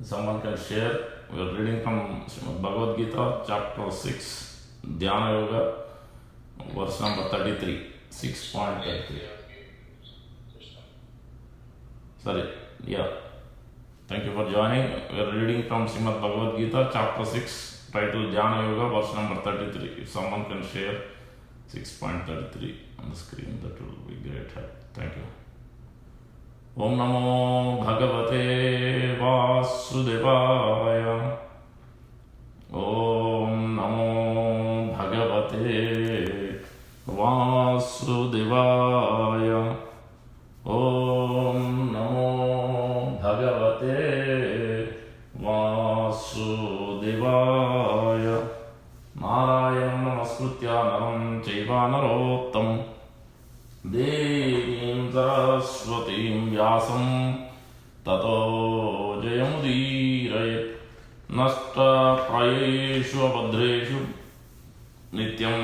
Someone can share. We are reading from Srimad Bhagavad Gita, chapter 6, Dhyana Yoga, verse number 33, 6.33. Sorry, yeah. Thank you for joining. We are reading from Srimad Bhagavad Gita, chapter 6, titled Dhyana Yoga, verse number 33. If someone can share 6.33 on the screen, that will be great help. Thank you. Om Namo Bhagavate Vasudevaya. Om Namo Bhagavate Vasudevaya. Om Namo Bhagavate Vasudevaya. Narayanam Namaskritya Naram Chaiva Narottam Devim Saraswatim Vyasam Tato Jayamudirayat Nasta Prayeshu Abhadreshu Nityam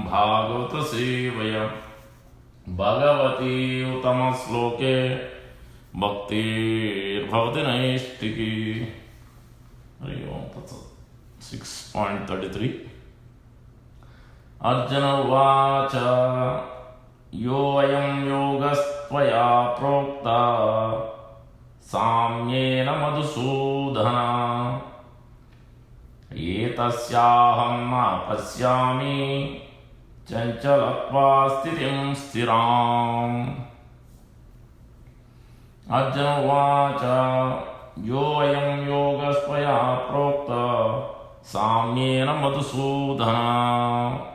Bhagavata Sevaya Bhagavati Uttama Sloke Bhakti Bhavati Naistiki. Hari Om Tatsat. 6.33. Arjuna Uvacha Yo ayam yogastvaya prokta samyena madhusudhana etasyaham na pasyami chanchalatva sthitim sthiram. Arjuna Uvacha Yo ayam yogastvaya prokta samyena madhusudhana.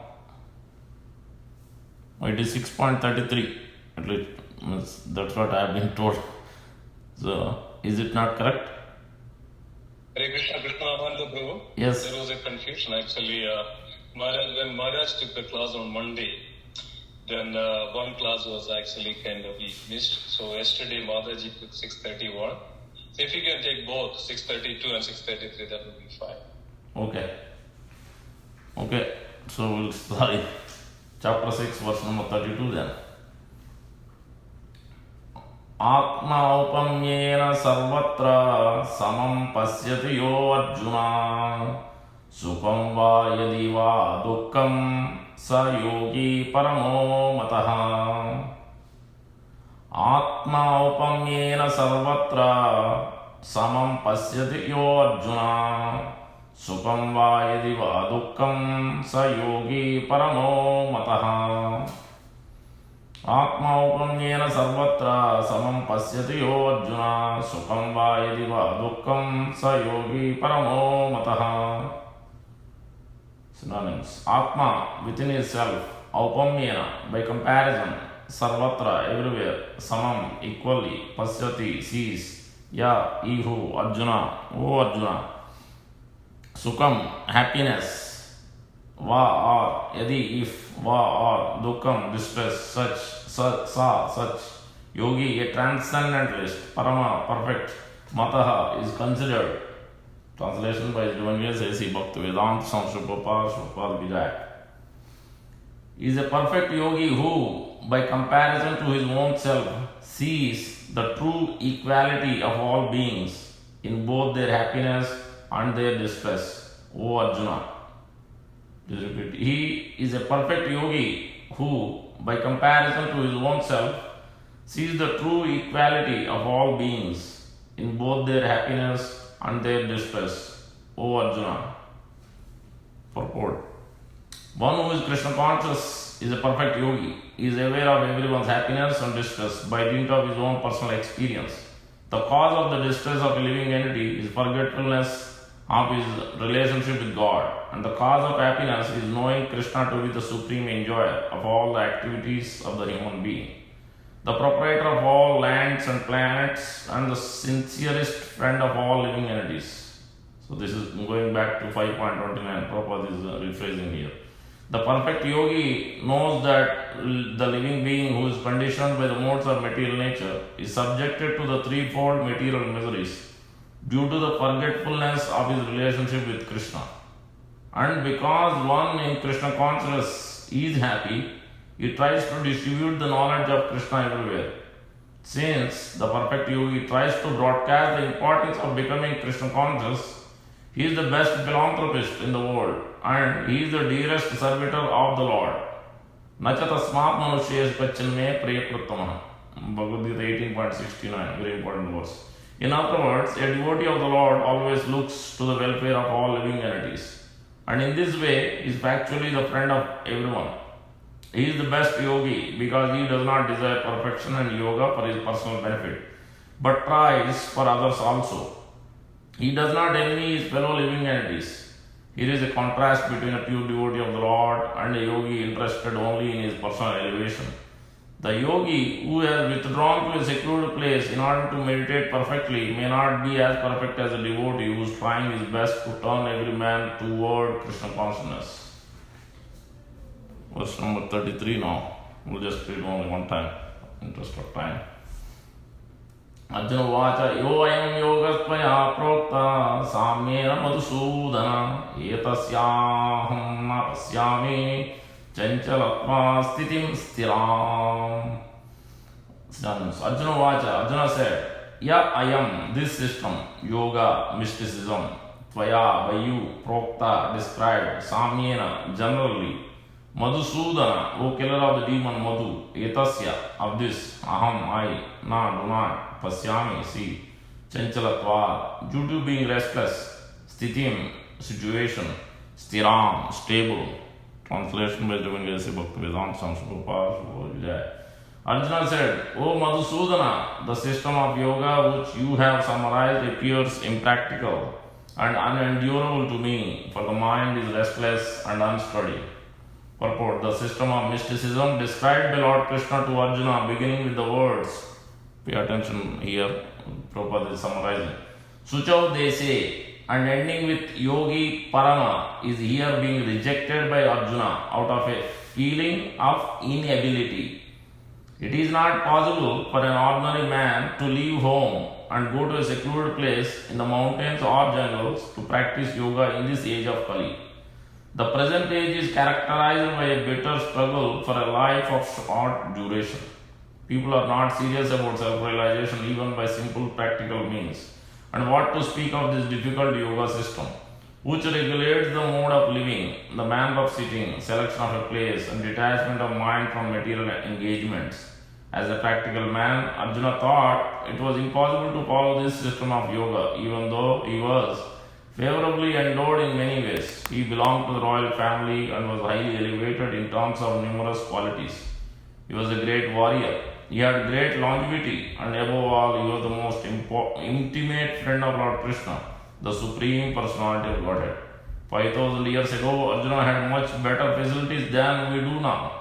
It is 6.33. At least that's what I have been told. So, is it not correct? Hare Krishna, Krishna Abhananda Prabhu. Yes. There was a confusion actually. When Maharaj took the class on Monday, then one class was actually kind of missed. So yesterday Maharaj took 6:31. So if you can take both 6:32 and 6:33, that would be fine. Okay. So we'll start chapter 6, verse number 32 then. Atma upamyena sarvatra samam pasyati yo arjuna sukham va yadi va dukkham sa yogi paramo mataha. Atma upamyena sarvatra samam pasyati yo arjuna sukham va yadi va dukkham sa yogi paramo mataha. Atma upamyena sarvatra samam pasyati yo arjuna sukham va yadi va dukkham sa yogi paramo mataha. Synonyms. Atma, within itself. Upamyena, by comparison. Sarvatra, everywhere. Samam, equally. Pasyati, sees. Ya, ihu, Arjuna, O Arjuna. Sukham, happiness. Va or, yadi, if. Va or, dukkam, distress. Such, sa, such. Yogi, a transcendentalist. Parama, perfect. Mataha is considered. Translation by Divine A.C. Bhaktivedanta Swami Srupapal Vijay. Is a perfect yogi who, by comparison to his own self, sees the true equality of all beings in both their happiness and their distress. O Arjuna. Please repeat. He is a perfect yogi who, by comparison to his own self, sees the true equality of all beings in both their happiness and their distress. O Arjuna. Purport. One who is Krishna conscious is a perfect yogi. He is aware of everyone's happiness and distress by dint of his own personal experience. The cause of the distress of a living entity is forgetfulness of his relationship with God, and the cause of happiness is knowing Krishna to be the supreme enjoyer of all the activities of the human being, the proprietor of all lands and planets, and the sincerest friend of all living entities. So this is going back to 5.29. Prabhupada is rephrasing here. The perfect yogi knows that the living being who is conditioned by the modes of material nature is subjected to the threefold material miseries due to the forgetfulness of his relationship with Krishna. And because one in Krishna consciousness is happy, he tries to distribute the knowledge of Krishna everywhere. Since the perfect yogi tries to broadcast the importance of becoming Krishna conscious, he is the best philanthropist in the world and he is the dearest servitor of the Lord. Nacha tasmat manushyesh pachanme priyakrittamah. Bhagavad Gita 18.69, very important verse. In other words, a devotee of the Lord always looks to the welfare of all living entities. And in this way, is factually the friend of everyone. He is the best yogi because he does not desire perfection and yoga for his personal benefit, but tries for others also. He does not envy his fellow living entities. Here is a contrast between a pure devotee of the Lord and a yogi interested only in his personal elevation. The yogi who has withdrawn to a secluded place in order to meditate perfectly may not be as perfect as a devotee who is trying his best to turn every man toward Krishna consciousness. Verse number 33 now. We'll just read only one time, interest of time. Arjuna Vacha yo ayam yogastvaya prokta samyena madhusudana etasyaham na pasyami chanchalatva stitim stiram. Arjuna Vacha, Arjuna said, ya ayam, this system, yoga, mysticism, tvaya, by you, prokta, described, samyena, generally, Madhusudana, O killer of the demon Madhu, etasya, of this, aham, I, na, do not, pasyami, see, chanchalatva, due to being restless, stitim, situation, stiram, stable. Translation by Javangesi Bhaktivedanta Samskrupar. Arjuna said, O Madhusudana, the system of yoga which you have summarized appears impractical and unendurable to me, for the mind is restless and unsteady. Purport: the system of mysticism described by Lord Krishna to Arjuna, beginning with the words, pay attention here, Prabhupada is summarizing, Suchau Dese, and ending with Yogi Parama, is here being rejected by Arjuna out of a feeling of inability. It is not possible for an ordinary man to leave home and go to a secluded place in the mountains or jungles to practice yoga in this age of Kali. The present age is characterized by a bitter struggle for a life of short duration. People are not serious about self-realization even by simple practical means. And what to speak of this difficult yoga system, which regulates the mode of living, the manner of sitting, selection of a place, and detachment of mind from material engagements. As a practical man, Arjuna thought it was impossible to follow this system of yoga, even though he was favorably endowed in many ways. He belonged to the royal family and was highly elevated in terms of numerous qualities. He was a great warrior. He had great longevity, and above all, he was the most intimate friend of Lord Krishna, the Supreme Personality of Godhead. 5,000 years ago, Arjuna had much better facilities than we do now.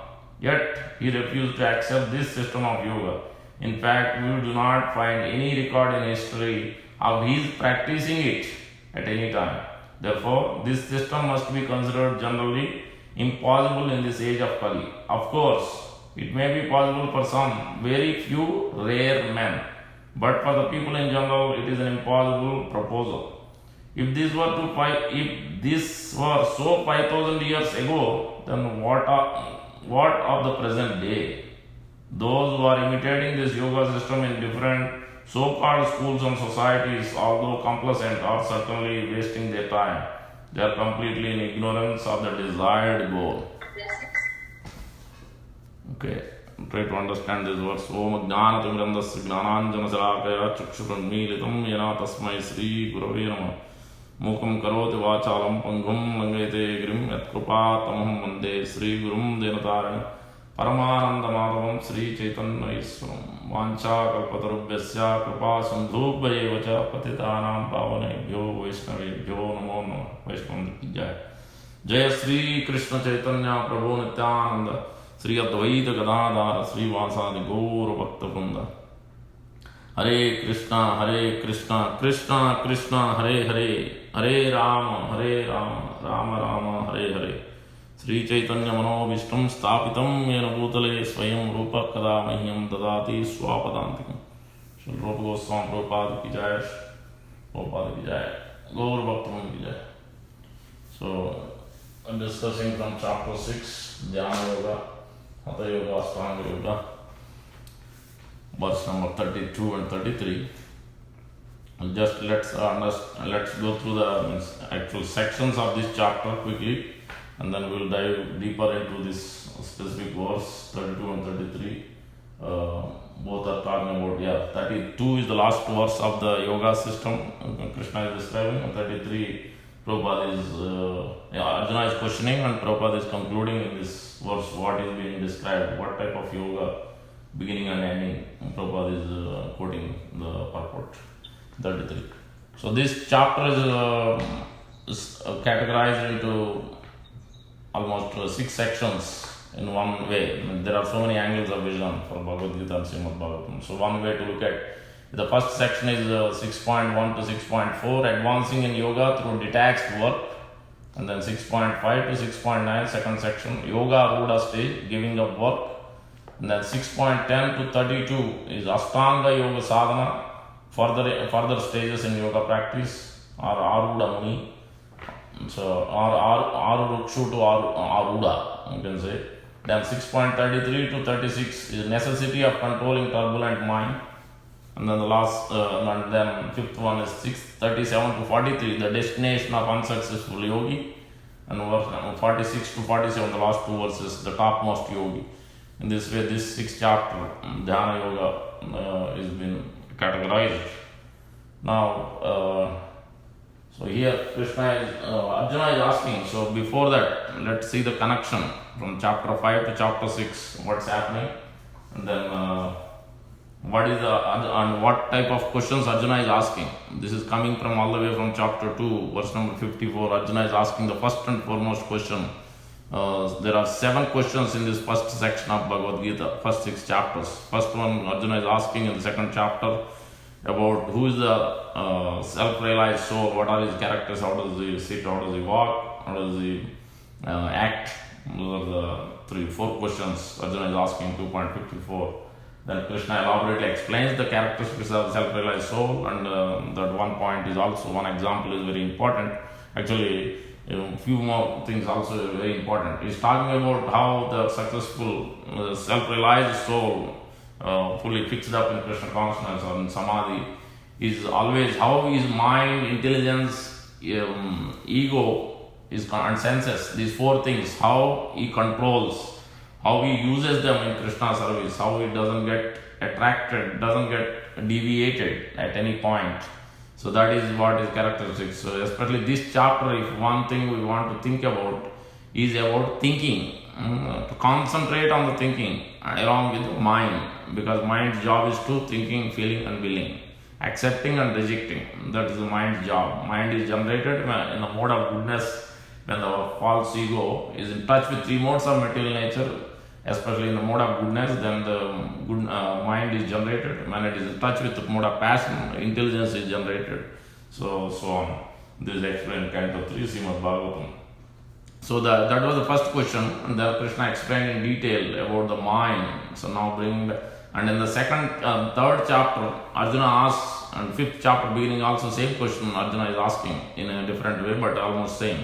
Yet, he refused to accept this system of yoga. In fact, we do not find any record in history of his practicing it at any time. Therefore, this system must be considered generally impossible in this age of Kali. Of course, it may be possible for some very few rare men, but for the people in general, it is an impossible proposal. If this were so 5,000 years ago, then what of the present day? Those who are imitating this yoga system in different so-called schools and societies, although complacent, are certainly wasting their time. They are completely in ignorance of the desired goal. Okay, try to understand this verse. Om Jnanatimrandasya Gnananjana Sarakaya Chakshurunmilitam Yena Tasmai Sri Gurave Namah Mukam Karoti Vachalam Pangum Langete Grim Yatkrupatamaham Vande Sri Gurum Denataram Paramananda Madhavam Sri Chaitanya Iswaram Vancha Kalpatarubhyasya Kripa Sandhubhaya Vacha Patitanam Pavanebhyo Vaishnavebhyo Namo Namah. Vaishnav Jai Jai Sri Krishna Chaitanya Prabhu Nityananda Sri Advaita Gadadhara Sri Vasadi Gaura Bhakta Vrinda. Hare Krishna, Krishna Krishna, Hare Hare, Hare Rama, Rama Rama, Hare Hare. Sri Chaitanya Mano Vishtam Stapitam Yena Bhutale Swayam Rupa Kada Mahyam Dadati Swapadantikam. Shri Rupa Goswami Prabhupada Ki Jai, Prabhupada Ki Jai, Gaura Bhakta Vrinda Ki Jai. So, I'm discussing from chapter 6, Dhyana Yoga, Hatha Yoga, Ashtanga Yoga. verse number 32 and 33. Just let's go through the actual sections of this chapter quickly, and then we'll dive deeper into this specific verse 32 and 33. Both are talking about 32 is the last verse of the yoga system Krishna is describing, and 33 Prabhupada is Arjuna is questioning, and Prabhupada is concluding in this verse what is being described, what type of yoga, beginning and ending. Prabhupada is quoting the purport. 33. So this chapter is categorized into almost 6 sections in one way. There are so many angles of vision for Bhagavad Gita and Srimad Bhagavatam. So one way to look at the first section is 6.1 to 6.4, advancing in yoga through detached work, and then 6.5 to 6.9, second section, yoga ruda stage, giving up work, and then 6.10 to 32 is Ashtanga yoga sadhana, further stages in yoga practice, or Aruda Muni. So, or Arurukshu to Aruda, you can say. Then 6.33 to 36 is necessity of controlling turbulent mind. And then the last, and then fifth one is 6.37 to 43, the destination of unsuccessful yogi. And verse 46 to 47, the last 2 verses, the topmost yogi. In this way, this 6th chapter, Dhyana Yoga, is been categorized. Now, so here Krishna is, Arjuna is asking, so before that, let's see the connection from chapter 5 to chapter 6, what's happening, and then what type of questions Arjuna is asking. This is coming from all the way from chapter 2, verse number 54. Arjuna is asking the first and foremost question. There are 7 questions in this first section of Bhagavad Gita, first 6 chapters. First one Arjuna is asking in the second chapter about who is the self-realized soul, what are his characters, how does he sit, how does he walk, how does he act. Those are the 4 questions Arjuna is asking, 2.54. Then Krishna elaborately explains the characteristics of self-realized soul, and that one point is also, one example is very important. Actually, a few more things also very important. He's talking about how the successful self-realized soul, fully fixed up in Krishna consciousness or in samadhi, is always how his mind, intelligence, ego and senses, these 4 things, how he controls, how he uses them in Krishna service, how he doesn't get attracted, doesn't get deviated at any point. So that is what is characteristics. So especially this chapter, if one thing we want to think about is about thinking, to concentrate on the thinking along with the mind, because mind's job is to thinking, feeling and willing, accepting and rejecting. That is the mind's job. Mind is generated in a mode of goodness when the false ego is in touch with 3 modes of material nature, especially in the mode of goodness. Then the good mind is generated. When it is in touch with the mode of passion, intelligence is generated. So on. This is explained in Canto 3, Srimad Bhagavatam. So that was the first question, and there Krishna explained in detail about the mind. So now bringing back, and in the third chapter, Arjuna asks, and 5th chapter beginning also same question Arjuna is asking in a different way, but almost same.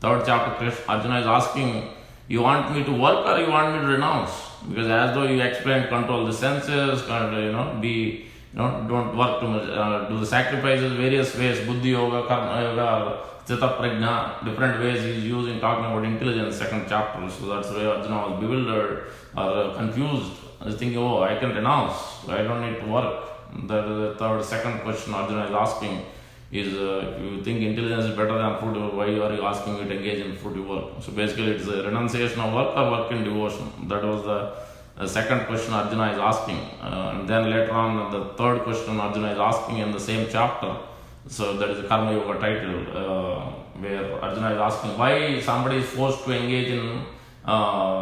3rd chapter, Arjuna is asking, you want me to work or you want me to renounce? Because as though you explained, control the senses, don't work too much, do the sacrifices, various ways, buddhi yoga, karma yoga, Sthita Prajna, different ways he is using, talking about intelligence, 2nd chapter. So that's why Arjuna was bewildered or confused. I was thinking, I can renounce, I don't need to work. The second question Arjuna is asking is, if you think intelligence is better than fruitive work, why are you asking me to engage in fruitive work? So basically it's a renunciation of work or work in devotion. That was the second question Arjuna is asking. And then later on, the 3rd question Arjuna is asking in the same chapter. So that is the Karma Yoga title, where Arjuna is asking why somebody is forced to engage in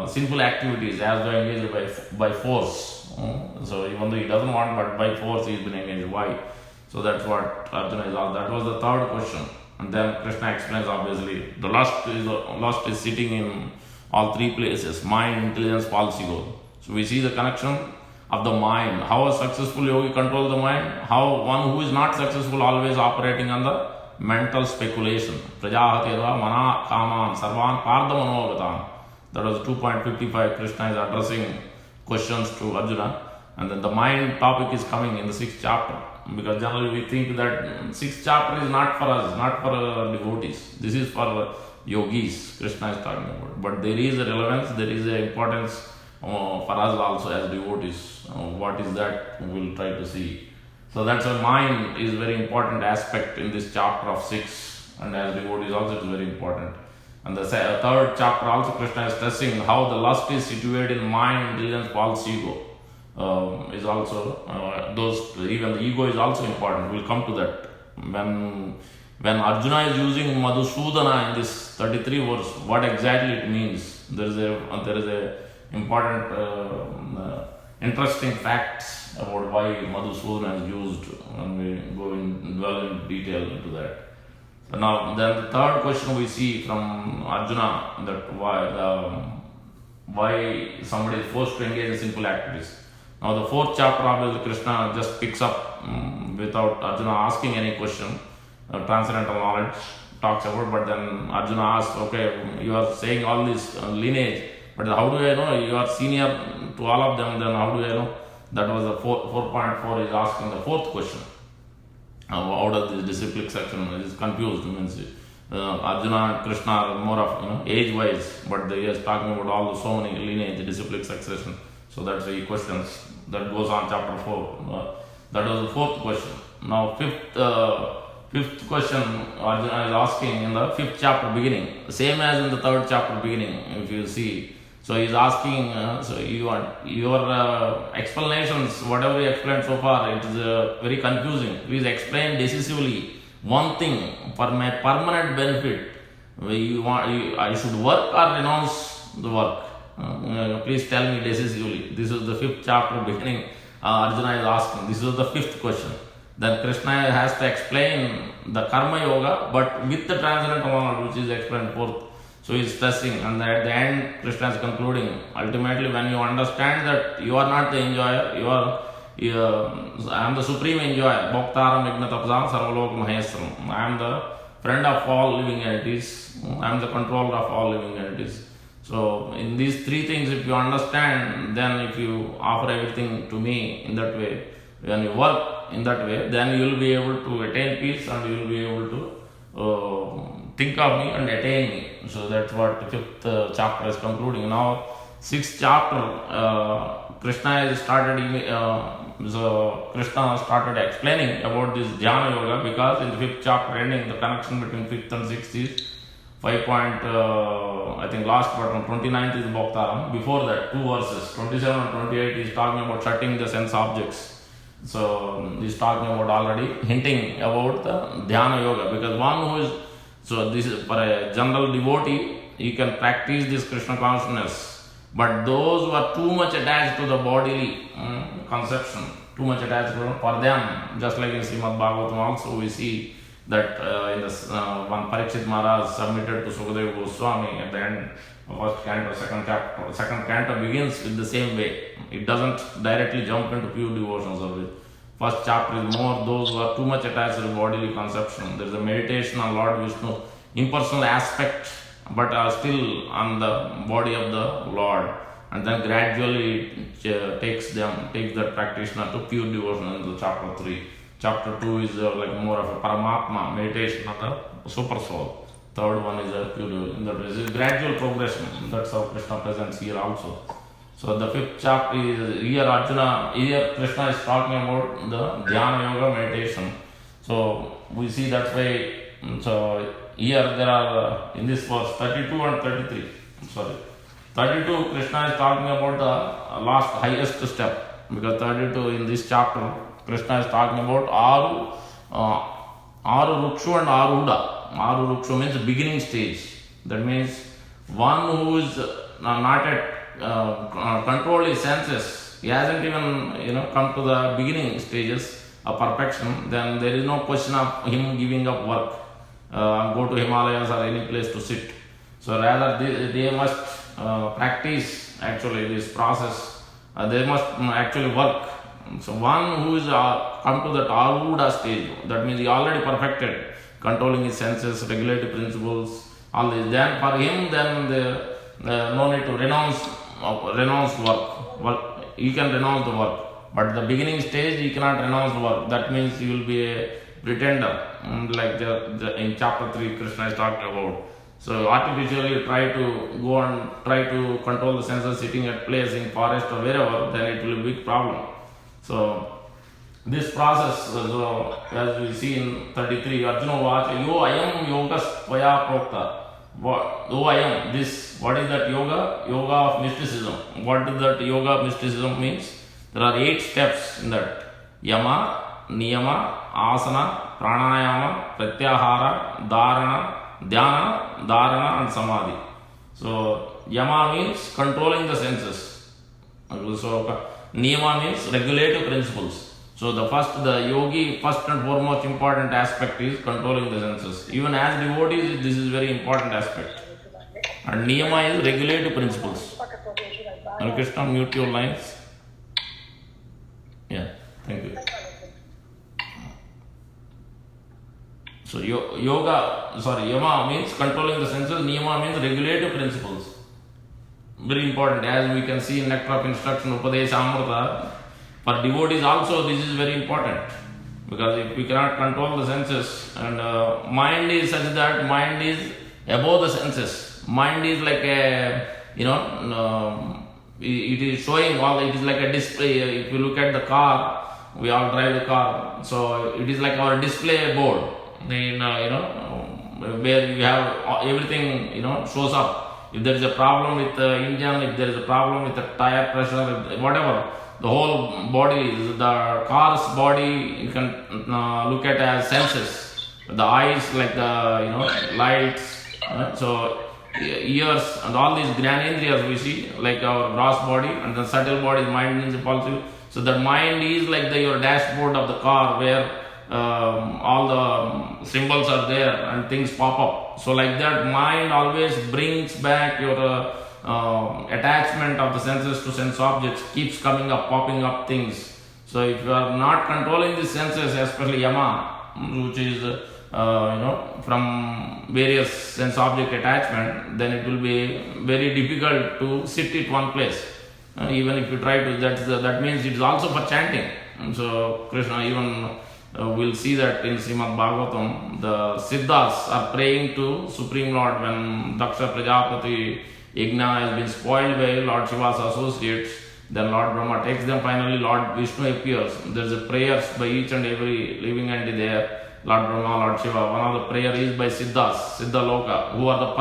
sinful activities as though engaged by force. So even though he doesn't want, but by force he has been engaged. Why? So that's what Arjuna is asked. That was the 3rd question. And then Krishna explains, obviously, the lust is sitting in all 3 places: mind, intelligence, false ego. So we see the connection of the mind, how a successful yogi controls the mind, how one who is not successful always operating on the mental speculation. Prajahateva mana kaman sarvan pardha manogatam. That was 2.55. Krishna is addressing questions to Arjuna. And then the mind topic is coming in the 6th chapter, because generally we think that 6th chapter is not for us, not for devotees. This is for yogis, Krishna is talking about. But there is a relevance, there is an importance for us also as devotees. What is that? We will try to see. So that's why mind is very important aspect in this chapter of 6, and as devotees also it is very important. And the 3rd chapter also Krishna is stressing how the lust is situated in mind, intelligence, false ego. Is also even the ego is also important. We'll come to that. When Arjuna is using Madhusudana in this 33 verse, what exactly it means? There is a important interesting facts about why Madhusudana is used, and we dwell in detail into that. So now, then the 3rd question we see from Arjuna, that why somebody is forced to engage in sinful activities. Now the 4th chapter, obviously Krishna just picks up without Arjuna asking any question. Transcendental knowledge talks about, but then Arjuna asks, okay, you are saying all this lineage, but how do I know you are senior to all of them? Then how do I know? That was the 4.4 is asking the 4th question. Out of this disciplic section is confused. Means Arjuna and Krishna are more of age-wise, but he is talking about all so many lineage, disciplic succession. So that's the questions that goes on chapter 4. That was the 4th question. Now 5th question Arjuna is asking in the 5th chapter beginning, same as in the 3rd chapter beginning, if you see. So he's asking, so your explanations, whatever you explained so far, it is very confusing. Please explain decisively one thing for my permanent benefit. I should work or renounce the work? Please tell me decisively. This is the 5th chapter beginning. Arjuna is asking. This is the 5th question. Then Krishna has to explain the karma yoga, but with the transcendental knowledge, which is explained 4th. So he is stressing, and at the end Krishna is concluding. Ultimately, when you understand that you are not the enjoyer, I am the supreme enjoyer. Bhoktaram Ignatapsam Sarvalok Mahesram. I am the friend of all living entities. I am the controller of all living entities. So in these 3 things, if you understand, then if you offer everything to me in that way, when you work in that way, then you will be able to attain peace, and you will be able to think of me and attain me. So that's what the 5th chapter is concluding. Now 6th chapter, Krishna started explaining about this Dhyana Yoga, because in the 5th chapter ending, the connection between 5th and 6th is 5. I think last button 29th is Bhoktaram. Before that, 2 verses 27 and 28 is talking about shutting the sense objects. So he's talking about already hinting about the Dhyana Yoga, because one who is, so this is for a general devotee, he can practice this Krishna consciousness. But those who are too much attached to the bodily conception, too much attached to, for them, just like in Srimad Bhagavatam also we see that in the one Parikshit Maharaj submitted to Sukadeva Goswami at the end of 1st canto, 2nd chapter. 2nd canto begins with the same way. It doesn't directly jump into pure devotional service. 1st chapter is more those who are too much attached to the bodily conception. There is a meditation on Lord Vishnu, impersonal aspect, but are still on the body of the Lord. And then gradually it takes that practitioner to pure devotion in the chapter 3. Chapter 2 is like more of a Paramatma, meditation on the super soul. 3rd one is a pure devotion. That is a gradual progression. That's how Krishna presents here also. So the 5th chapter is here Krishna is talking about the Dhyana Yoga meditation. So we see that way. So here there are in this verse 32 and 33. 32 Krishna is talking about the last highest step, because 32 in this chapter Krishna is talking about Aru Rukshu and Aruda. Aru Rukshu means beginning stage. That means one who is not at control his senses, he hasn't even come to the beginning stages of perfection, then there is no question of him giving up work, go to Himalayas or any place to sit. So rather they must practice actually this process, they must actually work. So one who is come to that Aruda stage, that means he already perfected controlling his senses, regulative principles, all this, then for him no need to renounce work. He can renounce the work. But the beginning stage, you cannot renounce work. That means you will be a pretender, like in chapter 3, Krishna is talking about. So artificially try to go and try to control the senses sitting at place in forest or wherever, then it will be a big problem. So this process, so as we see in 33, Arjuna Vacha, Yo ayam yogas tvaya prokta. Oh I am this. What is that yoga? Yoga of mysticism. What does that yoga of mysticism means? There are 8 steps in that. Yama, Niyama, Asana, Pranayama, Pratyahara, Dharana, Dhyana, Dharana and Samadhi. So Yama means controlling the senses. So Niyama means regulative principles. So the yogi first and foremost important aspect is controlling the senses. Even as devotees, this is very important aspect. And Niyama is regulative principles. Hare Krishna, mute your lines. Yeah, thank you. So Yama means controlling the senses, Niyama means regulative principles. Very important, as we can see in Nectar of Instruction, Upadesha Amrita. For devotees also this is very important, because if we cannot control the senses, and mind is such that mind is above the senses. Mind is like a, it is showing all, it is like a display. If you look at the car, we all drive the car, so it is like our display board, where you have everything, shows up. If there is a problem with the engine, if there is a problem with the tire pressure, whatever, the whole body, the car's body, you can look at as senses. The eyes, like the lights, so ears and all these Gyanendriyas we see, like our gross body, and the subtle body, mind means impulsive. So the mind is like your dashboard of the car, where all the symbols are there and things pop up. So like that, mind always brings back your attachment of the senses to sense objects, keeps coming up, popping up things. So if you are not controlling the senses, especially Yama, which is from various sense object attachment, then it will be very difficult to sit at one place. Even if you try to, that means it is also for chanting. And so Krishna even we'll see that in Srimad Bhagavatam, the Siddhas are praying to Supreme Lord when Daksha Prajapati Yajna has been spoiled by Lord Shiva's associates. Then Lord Brahma takes them, finally Lord Vishnu appears. There is a prayers by each and every living entity there. Lord Brahma, Lord Shiva. One of the prayer is by Siddhas, Siddhaloka, who are the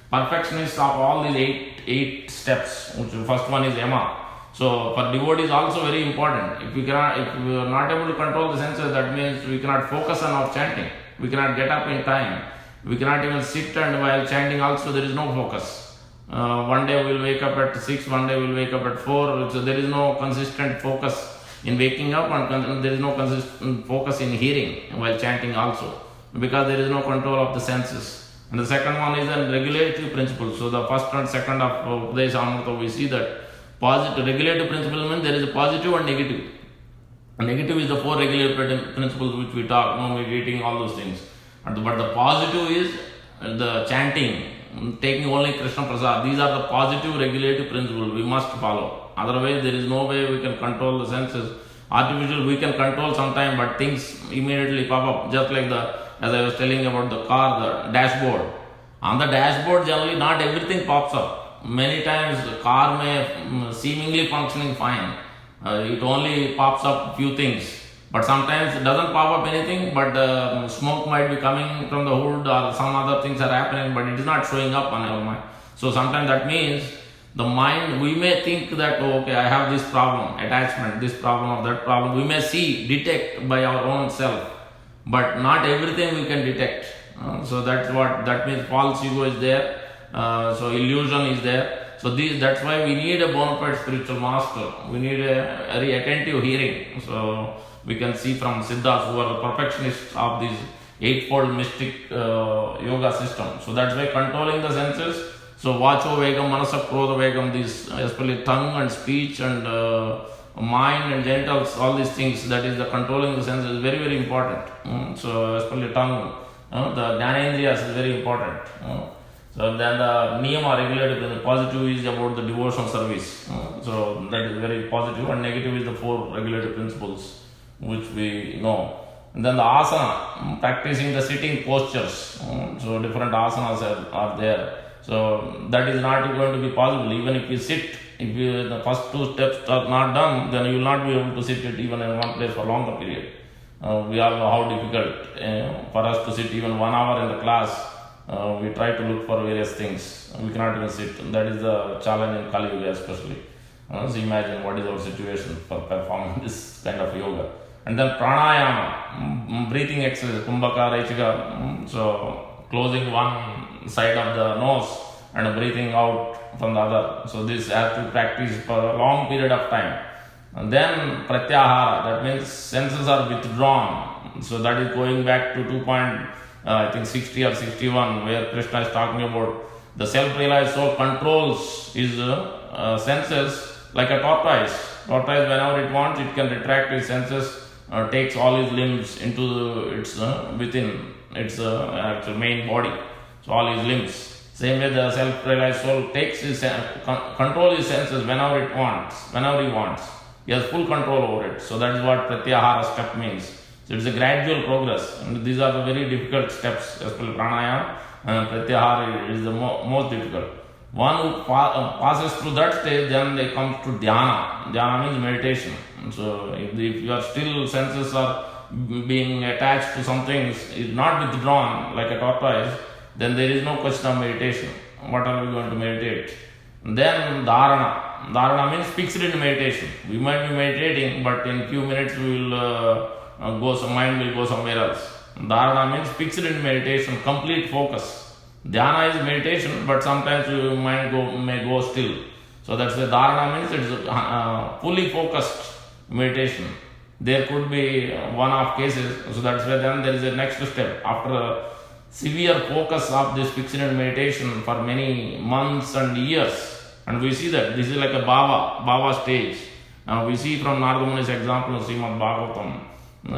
perfectionists of all these eight steps. Which the first one is Yama. So for devotees also very important. If we are not able to control the senses, that means we cannot focus on our chanting. We cannot get up in time. We cannot even sit, and while chanting also there is no focus. One day we will wake up at 6, one day we will wake up at 4. So there is no consistent focus in waking up, and there is no consistent focus in hearing while chanting also, because there is no control of the senses. And the second one is a regulatory principle. So the first and second of Upadesha Amrita, we see that positive regulative principle means there is a positive and negative. And negative is the 4 regulative principles which we talk, meditating, all those things. But the positive is the chanting, taking only Krishna Prasad. These are the positive regulative principles we must follow. Otherwise, there is no way we can control the senses. Artificial we can control sometime, but things immediately pop up. Just like as I was telling about the car, the dashboard. On the dashboard, generally not everything pops up. Many times the car may seemingly functioning fine. It only pops up few things. But sometimes it doesn't pop up anything, but smoke might be coming from the hood, or some other things are happening, but it is not showing up on our mind. So sometimes that means the mind, we may think that, okay, I have this problem, attachment, this problem or that problem. We may detect by our own self, but not everything we can detect. So that means false ego is there, so illusion is there. So that's why we need a bona fide spiritual master. We need a very attentive hearing. So we can see from Siddhas, who are the perfectionists of this eightfold mystic yoga system. So that's why controlling the senses. So Vacho Vegam, Manasa Krodha Vegam, these especially tongue and speech and mind and genitals, all these things, that is the controlling the senses is very, very important. So especially tongue, the Gyanendriyas is very important. So then the niyama regulated in the positive is about the devotional service. So that is very positive, and negative is the four regulated principles which we know. And then the asana, practicing the sitting postures. So different asanas are there. So that is not going to be possible even if you sit. If the first two steps are not done, then you will not be able to sit it even in one place for a longer period. We all know how difficult for us to sit even 1 hour in the class. We try to look for various things. We cannot even sit. That is the challenge in Kali Yuga especially. So imagine what is our situation for performing this kind of yoga. And then pranayama, breathing exercise, kumbhaka, raichika. So closing one side of the nose and breathing out from the other. So this has to practice for a long period of time. And then pratyahara, that means senses are withdrawn. So that is going back to 60 or 61, where Krishna is talking about the self-realized soul controls his senses like a tortoise. Tortoise, whenever it wants, it can retract its senses, takes all his limbs into its within its main body. So all his limbs. Same way the self-realized soul takes his control his senses whenever it wants, whenever he wants. He has full control over it. So that is what pratyahara step means. So it's a gradual progress, and these are the very difficult steps, especially pranayama and pratyahara is the most difficult. One who passes through that stage, then they come to dhyana. Dhyana means meditation. So if your still senses are being attached to something, is not withdrawn like a tortoise, then there is no question of meditation. What are we going to meditate? Then dharana. Dharana means fixed in meditation. We might be meditating, but in few minutes we will mind will go somewhere else. Dharana means fixed in meditation, complete focus. Dhyana is meditation, but sometimes your mind may go still. So that's why dharana means it is fully focused meditation. There could be one-off cases, so that's why then there is a next step. After a severe focus of this fixed in meditation for many months and years, and we see that this is like a bhava stage. We see from Narada Muni's example in Srimad Bhagavatam.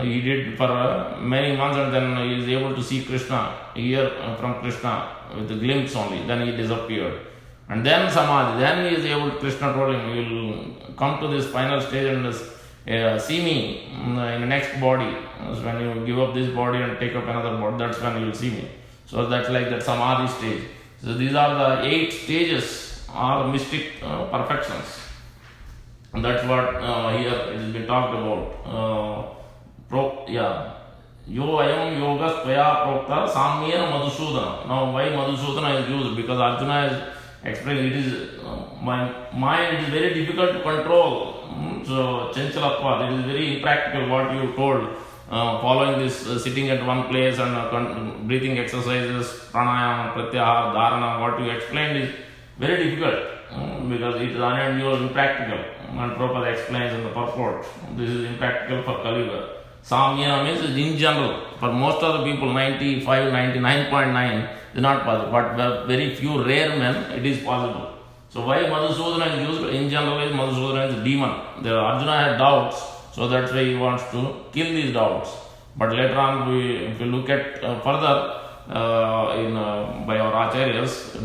He did for many months, and then he is able to see Krishna, hear from Krishna with a glimpse only. Then he disappeared. And then Samadhi, then he is able, Krishna told him, you will come to this final stage and see me in the next body. So when you give up this body and take up another body, that's when you will see me. So that's like that Samadhi stage. So these are the 8 stages or mystic perfections. And that's what here it has been talked about. Yo ayam yoga tvaya prokta samyena madhusudana. Now why Madhusudana is used? Because Arjuna is explaining it is my mind is very difficult to control. So chanchalatva, it is very impractical what you told. Following this sitting at one place and breathing exercises, pranayama, pratyahara, dharana, what you explained is very difficult because it is unusual, impractical. And Prabhupada explains in the purport, this is impractical for Kali Yuga. Samyana means in general, for most of the people, 95, 99.9 is not possible, but very few rare men, it is possible. So why Madhusudana is used? In general, Madhusudana is a demon. Arjuna had doubts, so that's why he wants to kill these doubts. But later on, if we look at further by our acharyas,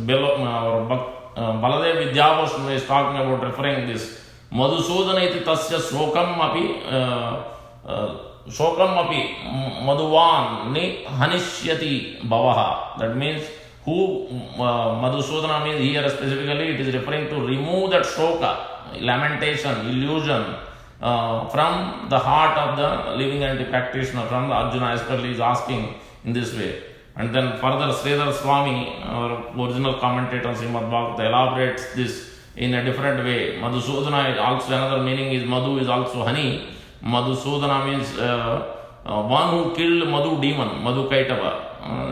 Baladev Vidyabhushan is talking about referring this. Madhusudana iti tasya shokam api madhuvan ni hanishyati bhavaha. That means who Madhusudana means here specifically it is referring to remove that shoka, lamentation, illusion from the heart of the living entity practitioner, from the Arjuna especially is asking in this way. And then further Sridhar Swami, our original commentator on Srimad Bhagavatam, elaborates this in a different way. Madhusudana is also another meaning is Madhu is also honey. Madhusudana means one who killed Madhu demon, Madhu Kaitava.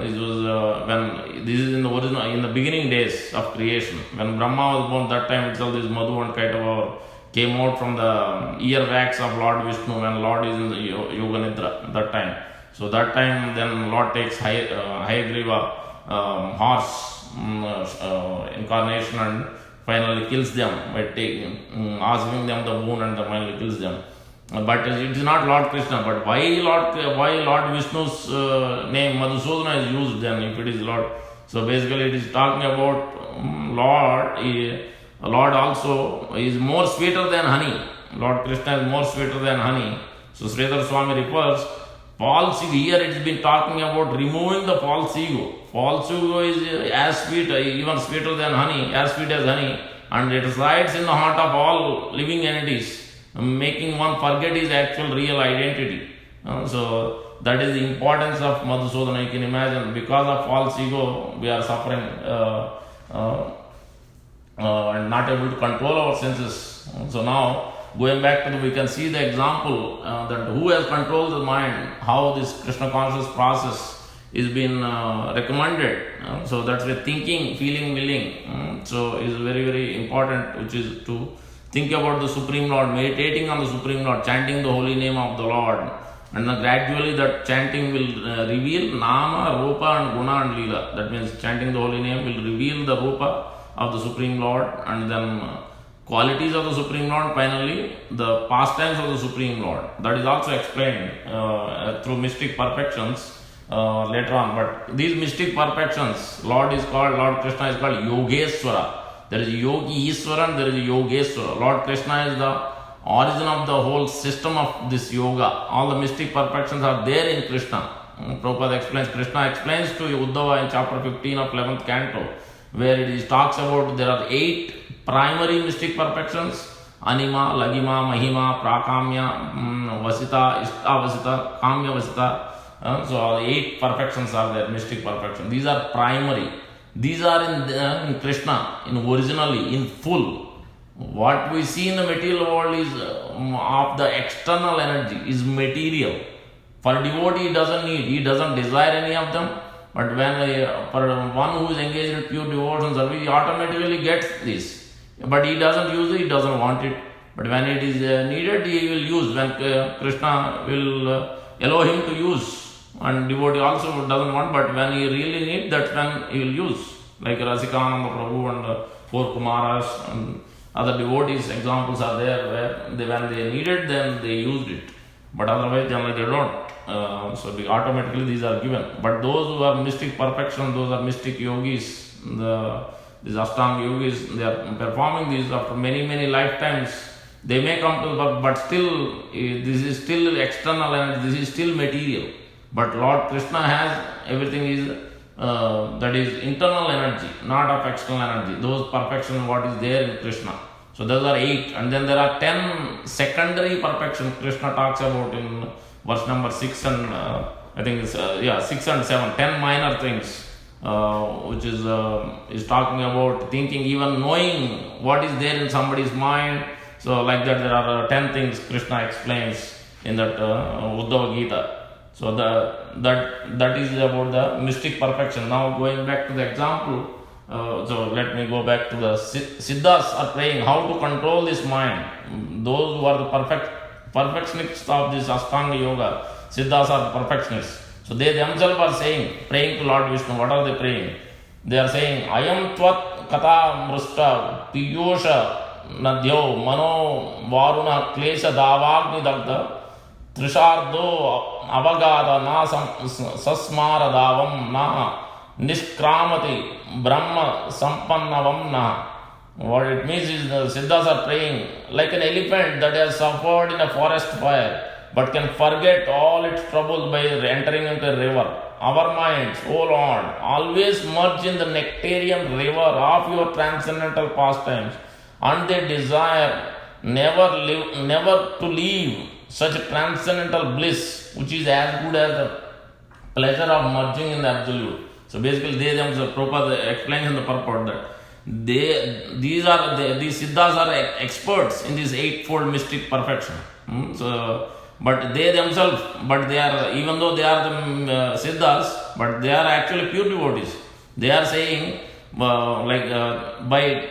It was when this is in the original, in the beginning days of creation. When Brahma was born, that time itself this Madhu and Kaitava came out from the ear wax of Lord Vishnu when Lord is in the Yoga Nidra that time. So that time then Lord takes Hayagriva horse incarnation and finally kills them by asking them the boon and finally kills them. But it is not Lord Krishna. But why Lord Vishnu's name Madhusudana is used then if it is Lord So basically it is talking about Lord also is more sweeter than honey. Lord Krishna is more sweeter than honey. So Sridhar Swami refers, false ego, here it has been talking about removing the false ego. False ego is as sweet, even sweeter than honey, as sweet as honey, and it resides in the heart of all living entities, making one forget his actual real identity. So that is the importance of Madhusudana. You can imagine, because of false ego, we are suffering and not able to control our senses. So now, going back to we can see the example that who has controlled the mind, how this Krishna conscious process is being recommended. So that's why thinking, feeling, willing. So is very, very important, which is to think about the Supreme Lord, meditating on the Supreme Lord, chanting the holy name of the Lord. And then gradually that chanting will reveal Nama, Rupa and Guna and Leela. That means chanting the holy name will reveal the Rupa of the Supreme Lord, and then qualities of the Supreme Lord, finally the pastimes of the Supreme Lord. That is also explained through mystic perfections later on. But these mystic perfections, Lord Krishna is called Yogeswara. There is a Yogi Iswaran, there is a Yogeswara. Lord Krishna is the origin of the whole system of this yoga. All the mystic perfections are there in Krishna. Prabhupada explains, Krishna explains to Uddhava in chapter 15 of 11th canto, where it talks about there are 8 primary mystic perfections: Anima, Lagima, Mahima, Prakamya, Vasita, Istavasita, Kamya Vasita. So all 8 perfections are there, mystic perfection. These are primary. These are in Krishna, in originally, in full. What we see in the material world is of the external energy, is material. For a devotee, he doesn't need, he doesn't desire any of them. But when for one who is engaged in pure devotion service, he automatically gets this. But he doesn't use it, he doesn't want it. But when it is needed, he will use. When Krishna will allow him to use. And devotee also doesn't want, but when he really needs, that's when he will use. Like Rasikananda Prabhu and 4 Kumaras and other devotees, examples are there where when they needed, then they used it. But otherwise, generally they don't. So automatically these are given. But those who are mystic perfection, those are mystic yogis, these Ashtanga yogis, they are performing these after many, many lifetimes. They may come to the birth, but still, this is still external and this is still material. But Lord Krishna has everything is that is internal energy, not of external energy. Those perfection, what is there in Krishna. So those are 8, and then there are 10 secondary perfection Krishna talks about in verse number 6 and I think it's 6 and 7. 10 minor things, which is talking about thinking, even knowing what is there in somebody's mind. So like that, there are 10 things Krishna explains in that Uddhava Gita. So that is about the mystic perfection. Now going back to the example, so let me go back to the Siddhas are praying how to control this mind. Those who are the perfectionists of this Ashtanga Yoga, Siddhas are the perfectionists. So they themselves are saying, praying to Lord Vishnu. What are they praying? They are saying, Ayam Tvat Kata Mrusta Piyosha Nadhyo Mano Varuna Klesha Davagni Dagda Trishardo Avagada Na Sasmara Davam Na Nishkramati Brahma Sampannavam Na. What it means is the Siddhas are praying like an elephant that has suffered in a forest fire but can forget all its troubles by entering into a river. Our minds, O Lord, always merge in the nectarian river of your transcendental pastimes, and they desire never to leave such transcendental bliss, which is as good as the pleasure of merging in the absolute. So basically, they themselves, Prabhupada explains in the purport that these Siddhas are experts in this eightfold mystic perfection. But they themselves, even though they are the Siddhas, but they are actually pure devotees. They are saying, by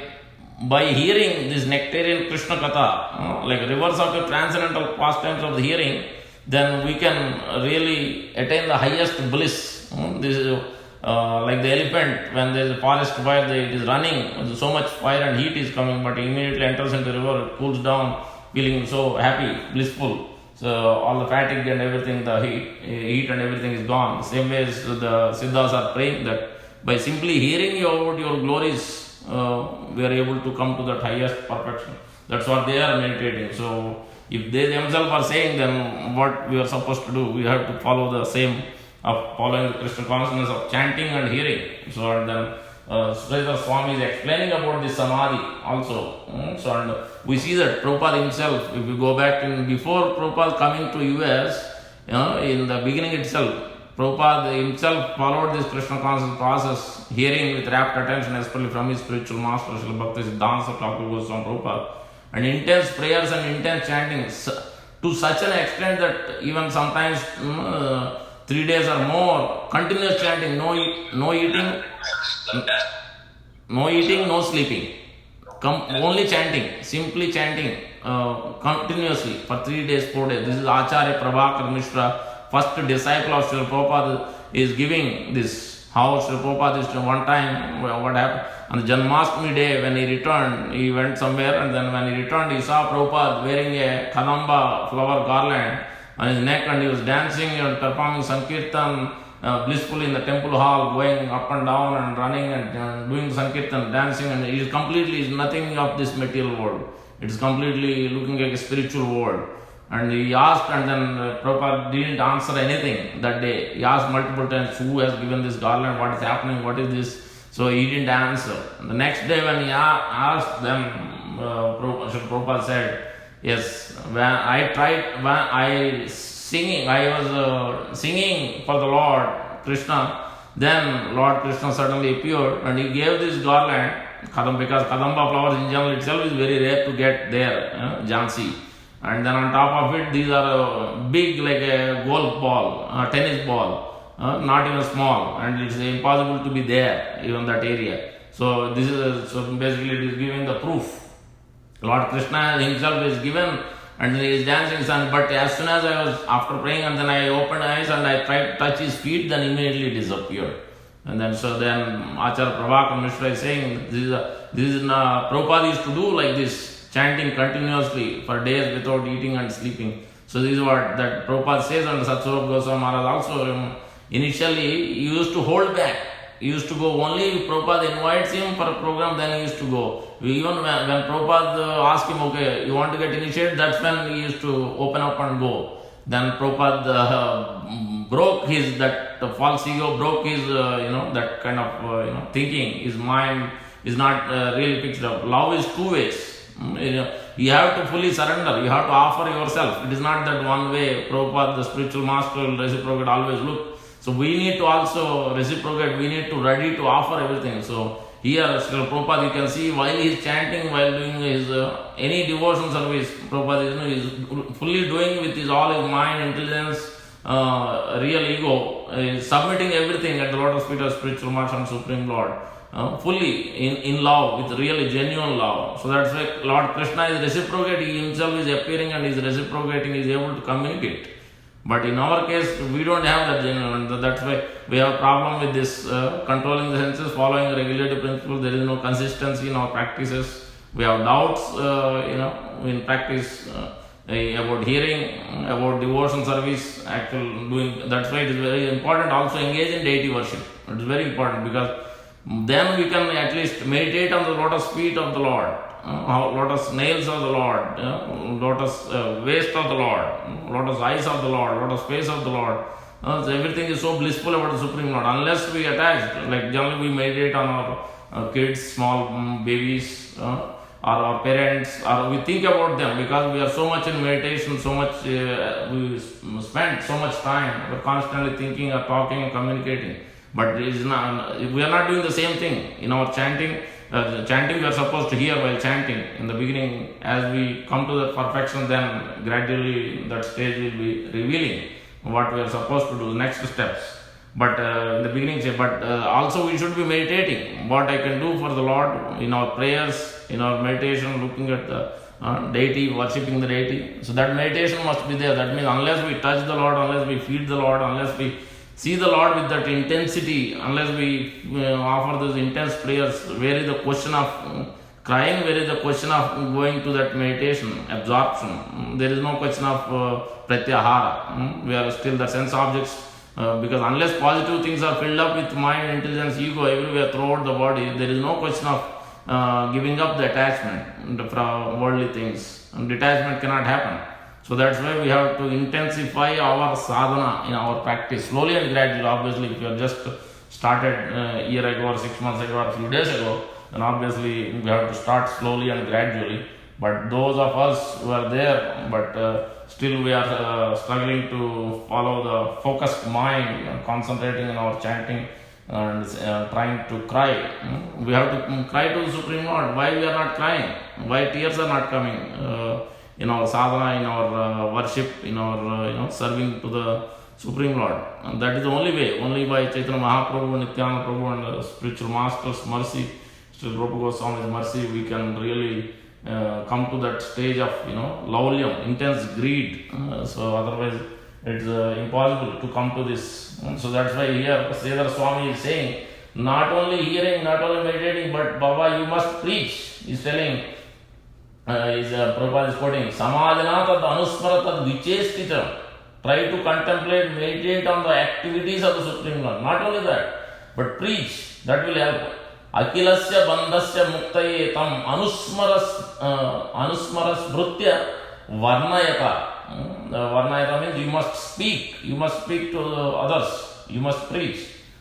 hearing this nectarian Krishna Katha, like rivers of the transcendental pastimes of the hearing, then we can really attain the highest bliss. This is like the elephant, when there is a forest fire, it is running, so much fire and heat is coming, but immediately enters into the river, it cools down, feeling so happy, blissful. So all the fatigue and everything, the heat and everything is gone. Same way as the Siddhas are praying that by simply hearing about your glories, we are able to come to that highest perfection. That's what they are meditating. So if they themselves are saying, then what we are supposed to do? We have to follow the same of following the Krishna consciousness of chanting and hearing. So and then Sridhar Swami is explaining about this samadhi also. So and we see that Prabhupada himself, if we go back in before Prabhupada coming to US, in the beginning itself, Prabhupada himself followed this Krishna consciousness process, hearing with rapt attention, especially from his spiritual master, Srila Bhakti Siddhanta Thakur Goswami Prabhupada, and intense prayers and intense chanting to such an extent that even sometimes 3 days or more, continuous chanting, no eating, no sleeping, only chanting, simply chanting continuously for 3 days, 4 days. This is Acharya Prabhakar Mishra, first disciple of Srila Prabhupada, is giving this. How Srila Prabhupada is one time, what happened? On the Janmashtami day, when he returned, he went somewhere, and then when he returned, he saw Prabhupada wearing a Kadamba flower garland on his neck, and he was dancing and performing Sankirtan blissfully in the temple hall, going up and down and running and doing Sankirtan, dancing, and he is completely nothing of this material world. It is completely looking like a spiritual world. And he asked, and then Prabhupada didn't answer anything that day. He asked multiple times, who has given this garland, what is happening, what is this? So he didn't answer. And the next day when he asked them, Prabhupada said, yes, when I was singing for the Lord Krishna, then Lord Krishna suddenly appeared and he gave this garland, because Kadamba flowers in general itself is very rare to get there, Jhansi. And then on top of it, these are big like a golf ball, tennis ball, not even small, and it's impossible to be there, even that area. So this is so basically it is giving the proof. Lord Krishna himself is given, and he is dancing, but as soon as I was after praying, and then I opened eyes and I tried to touch his feet, then immediately it disappeared. And then Acharya Prabhakar Mishra is saying this is Prabhupada used to do like this, chanting continuously for days without eating and sleeping. So this is what that Prabhupada says, and Satsvarupa Goswami Maharaj also initially he used to hold back. He used to go only if Prabhupada invites him for a program, then he used to go. Even when Prabhupada asked him, okay, you want to get initiated, that's when he used to open up and go. Then Prabhupada broke his, that false ego, broke his, that kind of, thinking. His mind is not really pictured up. Love is two ways. You have to fully surrender. You have to offer yourself. It is not that one way. Prabhupada, the spiritual master, will reciprocate always. Look, so we need to also reciprocate. We need to ready to offer everything. So here, Srila Prabhupada, you can see while he is chanting, while doing his any devotion service, Prabhupada is fully doing with his all his mind, intelligence, real ego, submitting everything at the lotus feet of spiritual master and Supreme Lord. Fully in love, with really genuine love. So that's why Lord Krishna is reciprocating, he himself is appearing and is reciprocating, is able to communicate. But in our case, we don't have that genuine, that's why we have a problem with this controlling the senses, following the regulative principle. There is no consistency in our practices. We have doubts, in practice about hearing, about devotion service, actual doing. That's why it is very important also engage in deity worship. It is very important because then we can at least meditate on the lotus feet of the Lord, lotus nails of the Lord, lotus waist of the Lord, lotus eyes of the Lord, lotus face of the Lord. So everything is so blissful about the Supreme Lord. Unless we attach, like generally we meditate on our kids, small babies, or our parents, or we think about them because we are so much in meditation, so much we spend so much time, we're constantly thinking or talking and communicating. But we are not doing the same thing in our chanting. Chanting we are supposed to hear while chanting. In the beginning, as we come to that perfection, then gradually that stage will be revealing what we are supposed to do, next steps. But in the beginning, also we should be meditating. What I can do for the Lord in our prayers, in our meditation, looking at the deity, worshipping the deity. So that meditation must be there. That means unless we touch the Lord, unless we feed the Lord, unless we see the Lord with that intensity, unless we offer those intense prayers, where is the question of crying, where is the question of going to that meditation, absorption? There is no question of pratyahara. We are still the sense objects Because unless positive things are filled up with mind, intelligence, ego everywhere throughout the body, there is no question of giving up the attachment from worldly things. And detachment cannot happen. So that's why we have to intensify our sadhana in our practice slowly and gradually. Obviously, if you have just started a year ago or 6 months ago or a few days ago, then obviously we have to start slowly and gradually. But those of us who are there, but still we are struggling to follow the focused mind, concentrating on our chanting and trying to cry. We have to cry to the Supreme Lord. Why we are not crying? Why tears are not coming in our sadhana, in our worship, in our serving to the Supreme Lord? And that is the only way. Only by Chaitanya Mahaprabhu, Nityananda Prabhu and the spiritual masters' mercy, Srila Rupa Goswami's mercy, we can really come to that stage of laulyam, intense greed. So otherwise it's impossible to come to this. So that's why here Sridhar Swami is saying, not only hearing, not only meditating, but Baba, you must preach. He's telling, Prabhupada is quoting, Samajana tad anusmara tad vichestita. Try to contemplate, meditate on the activities of the Supreme Lord. Not only that, but preach. That will help. Akilasya bandhasya muktaye tam anusmaras bhrutya varnayata. Varnayata means you must speak to others, you must preach.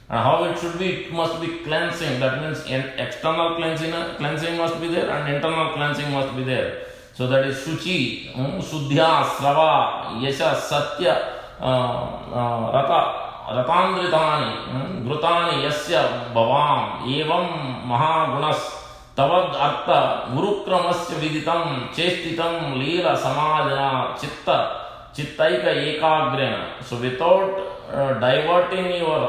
And how it should be, it must be cleansing. That means external cleansing must be there and internal cleansing must be there. So that is Shuchi, Sudhya, Srava, Yasha, Satya, Ratandritani, Grutani, Yasya, Bhavam, Evam, Mahagunas, Tavad Artha, Gurukramasya Viditam, Chestitam, Leela, Samajana, Chittaika Ekagrena. So without diverting your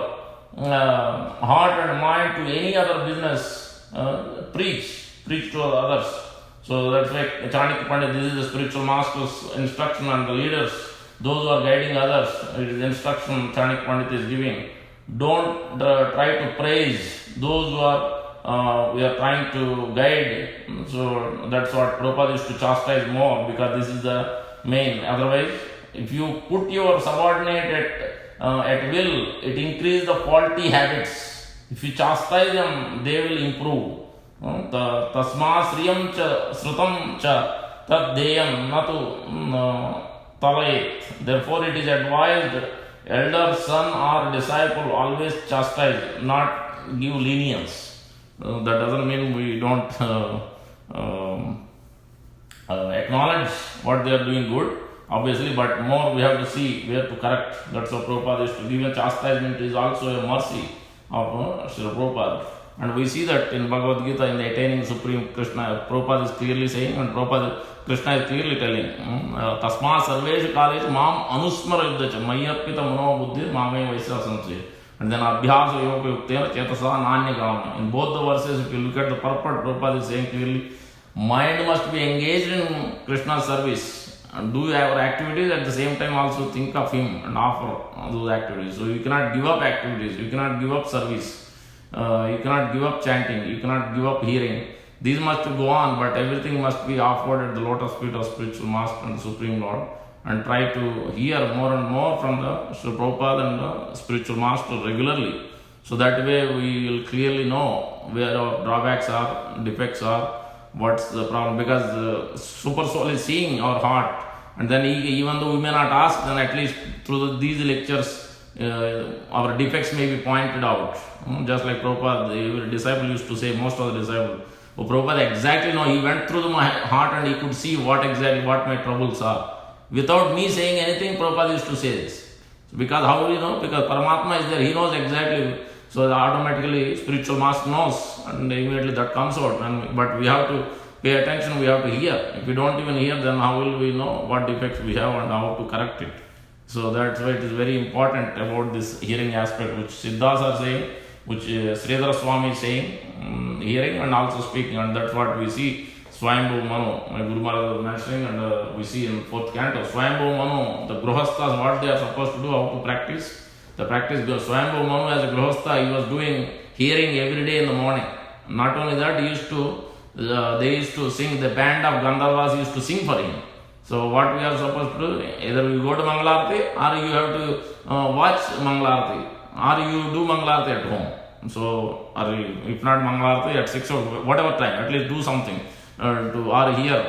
heart and mind to any other business, preach to others. So that's why Chanakya Pandit, this is the spiritual master's instruction, and the leaders, those who are guiding others, it is instruction Chanakya Pandit is giving. Don't try to praise those who are we are trying to guide. So that's what Prabhupada used to chastise more, because this is the main. Otherwise, if you put your subordinate at will, it increases the faulty habits. If you chastise them, they will improve. Tasma sriyam cha srutam cha tad deyam natu talayet. Therefore, it is advised, elder son or disciple always chastise, not give lenience. That doesn't mean we don't acknowledge what they are doing good, obviously, but more we have to see where to correct. That's what Prabhupada is to give. Even chastisement is also a mercy of Srila Prabhupada. And we see that in Bhagavad Gita, in the attaining Supreme Krishna, Prabhupada is clearly saying, and Krishna is clearly telling, Tasma sarveshu kalesh mam anusmara yuddhacha mayarpita mano buddhi mame vaisya samsaya. And then abhyasa yoga yuktena chetasa nanya gama. In both the verses, if you look at the purport, Prabhupada is saying clearly, mind must be engaged in Krishna's service and do our activities, at the same time also think of him and offer those activities. So you cannot give up activities, you cannot give up service. You cannot give up chanting, you cannot give up hearing. These must go on, but everything must be offered at the lotus feet of spiritual master and Supreme Lord, and try to hear more and more from the Srila Prabhupada and the spiritual master regularly. So that way we will clearly know where our drawbacks are, defects are, what's the problem. Because the Super Soul is seeing our heart, and then even though we may not ask, then at least through these lectures, our defects may be pointed out. Just like Prabhupada, the disciple used to say, most of the disciples, oh, Prabhupada exactly know, he went through my heart and he could see what my troubles are. Without me saying anything, Prabhupada used to say this. Because how do you know? Because Paramatma is there, he knows exactly. So automatically spiritual master knows, and immediately that comes out. But we have to pay attention, we have to hear. If we don't even hear, then how will we know what defects we have and how to correct it? So that's why it is very important about this hearing aspect, which Siddhas are saying, which Sridhara Swami is saying, hearing and also speaking. And that's what we see Swayambhu Manu, my Guru Maharaj was mentioning, and we see in 4th canto, Swayambhu Manu, the Grihasthas, what they are supposed to do, how to practice. The practice goes, Swayambhu Manu as a Grihastha, he was doing hearing every day in the morning. Not only that, they used to sing, the band of Gandharvas used to sing for him. So what we are supposed to do, either we go to Mangalarti or you have to watch Mangalarti or you do Mangalarti at home. So, or if not Mangalarti at 6 or whatever time, at least do something or here,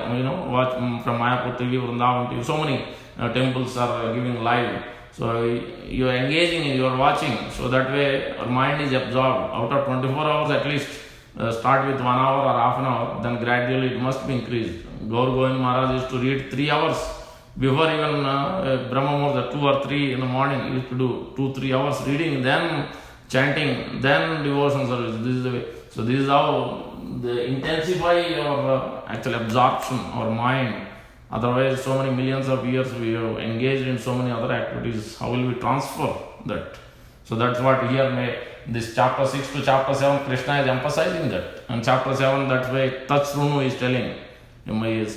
watch from Mayapur TV, Vrindavan TV, so many temples are giving live. So you are engaging, you are watching, so that way your mind is absorbed. Out of 24 hours at least, start with 1 hour or half an hour, then gradually it must be increased. Gaur Govind Maharaj used to read 3 hours before even Brahma Muhurta, 2 or 3 in the morning. He used to do 2-3 hours reading, then chanting, then devotion service. This is the way. So this is how they intensify your actual absorption or mind. Otherwise, so many millions of years we have engaged in so many other activities. How will we transfer that? So that's what here this chapter 6 to chapter 7, Krishna is emphasizing that. And chapter 7, that's why Tat Shrunu is telling.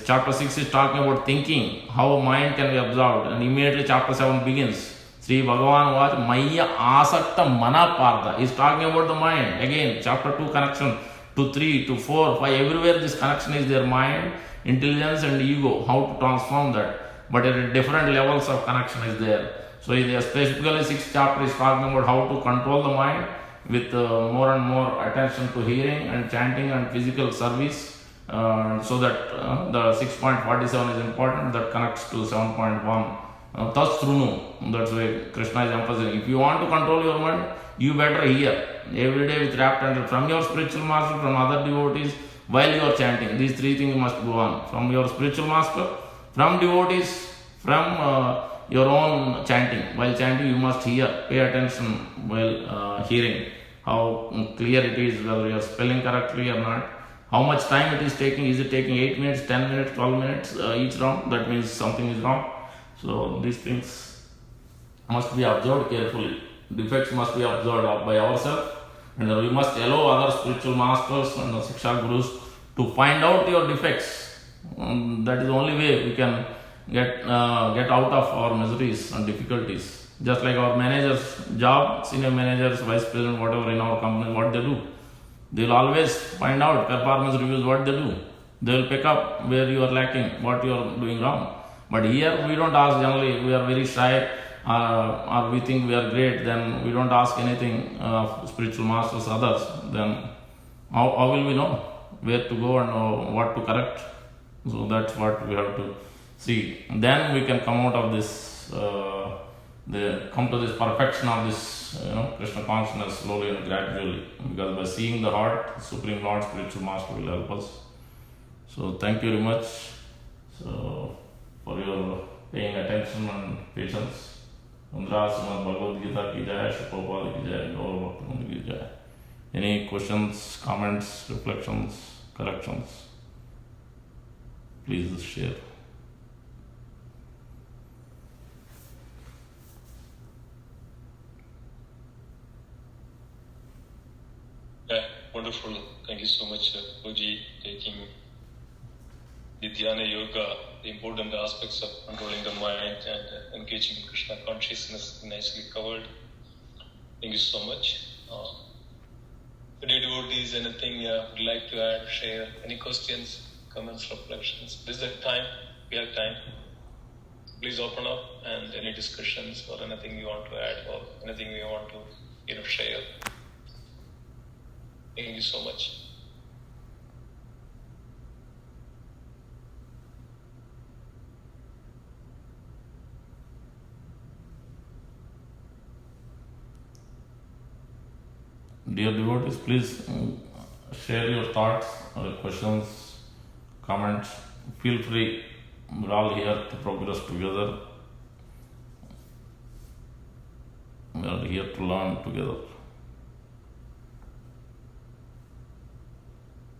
Chapter 6 is talking about thinking, how mind can be absorbed. And immediately chapter 7 begins. Sri Bhagavan was Maya Asakta Mana Partha. He is talking about the mind. Again, chapter 2 connection to 3, to 4, 5, everywhere this connection is their mind, intelligence and ego, how to transform that. But at different levels of connection is there. So specifically 6th chapter is talking about how to control the mind with more and more attention to hearing and chanting and physical service. So that the 6.47 is important, that connects to 7.1. Tat Shrunu, that's why Krishna is emphasizing. If you want to control your mind, you better hear every day with rapt attention from your spiritual master, from other devotees, while you are chanting. These 3 things must go on. From your spiritual master, from devotees, from your own chanting. While chanting, you must hear, pay attention while hearing how clear it is, whether you are spelling correctly or not. How much time it is taking? Is it taking 8 minutes, 10 minutes, 12 minutes each round? That means something is wrong. So these things must be observed carefully. Defects must be observed by ourselves, and we must allow other spiritual masters and the Siksha Gurus to find out your defects. That is the only way we can get out of our miseries and difficulties. Just like our manager's job, senior managers, vice president, whatever in our company, what they do. They will always find out performance reviews, what they do. They will pick up where you are lacking, what you are doing wrong. But here we don't ask generally, we are very shy or we think we are great, then we don't ask anything of spiritual masters, others. Then how will we know where to go and what to correct? So that's what we have to see. Then we can come out of this, come to this perfection of this Krishna consciousness slowly and gradually. Because by seeing the heart, Supreme Lord, spiritual master will help us. So thank you very much. So for your paying attention and patience. Andhra Srimad Bhagavad Gita ki jai, Prabhupada ki jai, Gaur Bhaktivinoda ki jai. Any questions, comments, reflections, corrections? Please share. Yeah, wonderful. Thank you so much, Guruji, taking the Dhyana Yoga, the important aspects of controlling the mind and engaging in Krishna consciousness, nicely covered. Thank you so much. Dear devotees, anything you would like to add, share, any questions, comments, reflections? This is the time, we have time. Please open up and any discussions or anything you want to add or anything you want to share. Thank you so much. Dear devotees, please share your thoughts or questions, comments. Feel free. We're all here to progress together. We are here to learn together.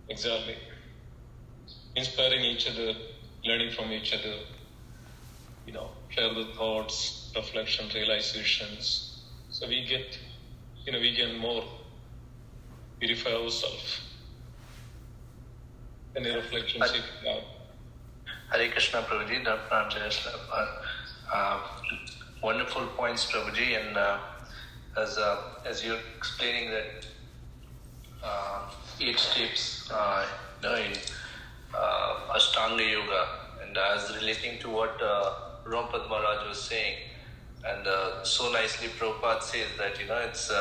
Exactly. Inspiring each other, learning from each other, share the thoughts, reflection, realizations. So we get, we get more, purify ourselves. Any reflections if you have? Hare Krishna, Prabhuji, wonderful points, Prabhuji, and as you're explaining that 8 steps in Ashtanga Yoga, And I was relating to what Rompad Maharaj was saying, and so nicely Prabhupada says that it's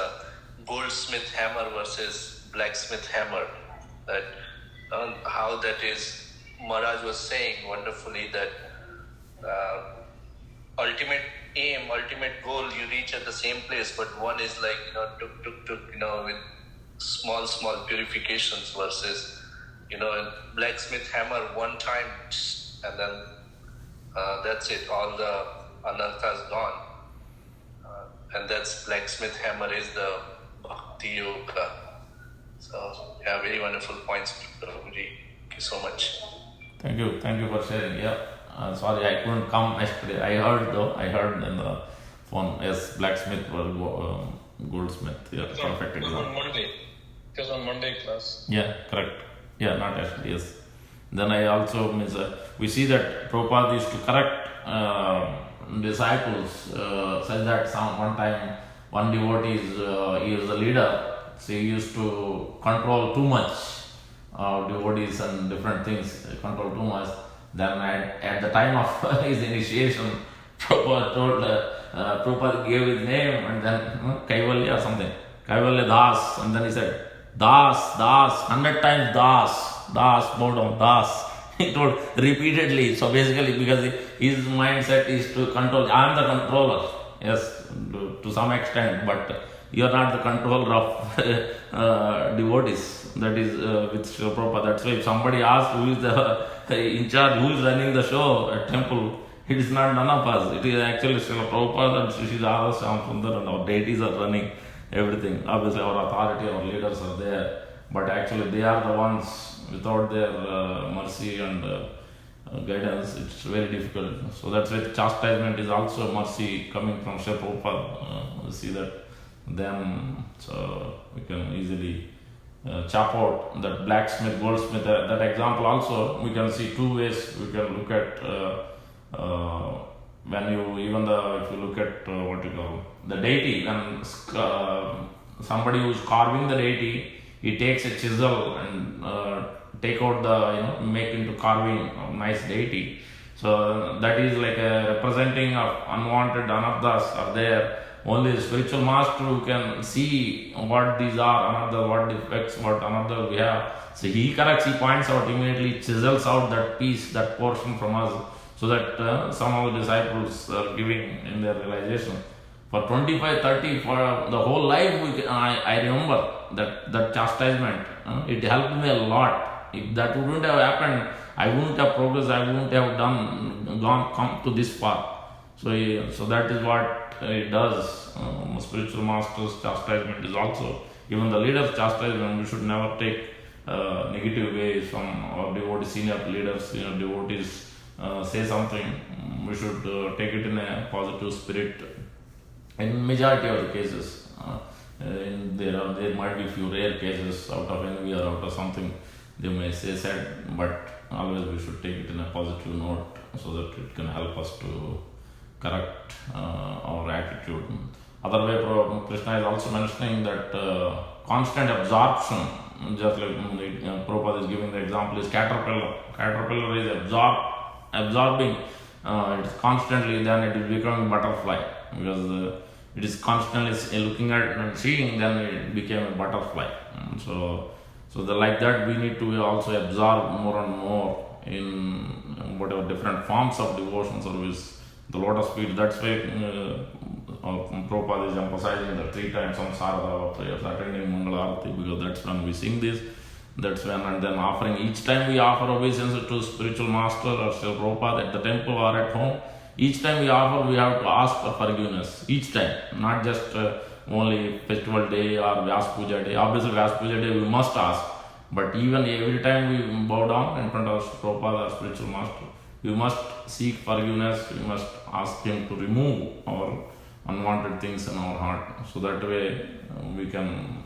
goldsmith hammer versus blacksmith hammer. That how that is. Maharaj was saying wonderfully that ultimate aim, ultimate goal, you reach at the same place, but one is like tuk, with small purifications versus blacksmith hammer one time, and then that's it, all the anarthas gone, and that's blacksmith hammer is the bhakti yoga. So yeah, very wonderful points, Prabhuji. Thank you so much. Thank you for sharing. Yeah, sorry I couldn't come yesterday. I heard in the phone. Yes, blacksmith or goldsmith. Yeah, perfect It was example. on Monday. It was on Monday class. Yeah, correct. Yeah, not yesterday. Yes. Then I also we see that Prabhupada used to correct disciples such that one time one devotee he is the leader, so he used to control too much devotees and different things, control too much. Then at the time of his initiation, Prabhupada gave his name and then Kaivalya or something, Kaivalya Das, and then he said, Das, 100 times Das, bow down, Das. He told repeatedly. So basically, because his mindset is to control, I am the controller, yes, to some extent, but you are not the controller of devotees. That is with Srila Prabhupada. That's why if somebody asks who is the in charge, who is running the show at temple, it is not none of us. It is actually Srila Prabhupada and Sri Radha Shyamsundar and our deities are running everything. Obviously our authority, our leaders are there, but actually they are the ones. Without their mercy and guidance, it's very difficult. So that's why chastisement is also mercy coming from Srila Prabhupada. We see that then, so we can easily chop out that blacksmith, goldsmith. That example also we can see two ways. We can look at when you if you look at what you call the deity, when somebody who is carving the deity, he takes a chisel and take out the make into carving of nice deity. So that is like a representing of unwanted anarthas are there. Only the spiritual master who can see what these are, another what defects, what another we have. So he corrects, he points out immediately, chisels out that piece, that portion from us, so that some of the disciples are giving in their realization. For 25, 30, for the whole life, I remember that chastisement. It helped me a lot. If that wouldn't have happened, I wouldn't have progressed. I wouldn't have come to this path. So that is what it does. Spiritual master's chastisement is also, even the leader's chastisement. We should never take negative ways from our devotees, senior leaders, devotees say something. We should take it in a positive spirit. In majority of the cases, there might be few rare cases out of envy or out of something they may say sad, but always we should take it in a positive note so that it can help us to correct our attitude. Other way, Krishna is also mentioning that constant absorption, just like Prabhupada is giving the example, is caterpillar. Caterpillar is absorbing, it's constantly, then it is becoming butterfly, because it is constantly looking at and seeing, then it became a butterfly. So like that, we need to also absorb more and more in whatever different forms of devotion service, the lotus feet. That's why Prabhupada is emphasizing the 3 times samsara prayers, attending Mangala Arati, because that's when we sing this. That's when, and then offering, each time we offer obeisance to spiritual master or Srila Prabhupada at the temple or at home, each time we offer, we have to ask for forgiveness. Each time, not just only festival day or Vyas Puja day. Obviously, Vyas Puja day we must ask, but even every time we bow down in front of Prabhupada or spiritual master, we must seek forgiveness. We must ask him to remove our unwanted things in our heart, so that way we can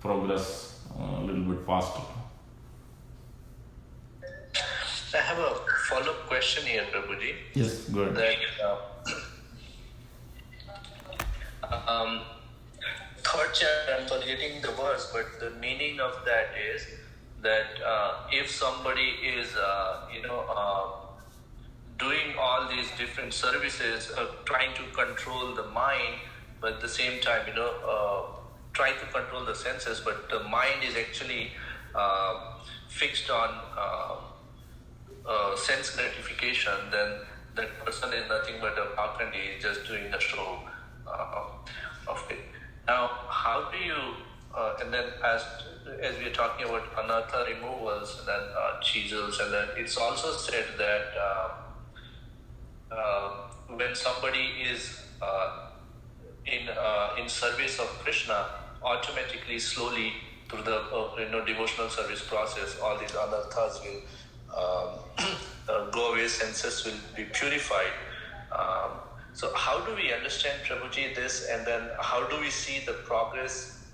progress a little bit faster. I have a follow-up question here, Prabhuji. Yes, good. That third chapter, I'm forgetting the verse, but the meaning of that is that if somebody is, doing all these different services, trying to control the mind, but at the same time, trying to control the senses, but the mind is actually fixed on sense gratification, then that person is nothing but a Pakhandi, is just doing a show of it. Now, how do you, and then as we are talking about anartha removals, and then chisels, and then it's also said that when somebody is in service of Krishna, automatically, slowly, through the devotional service process, all these anarthas will go away, senses will be purified. So how do we understand, Prabhuji, this, and then how do we see the progress?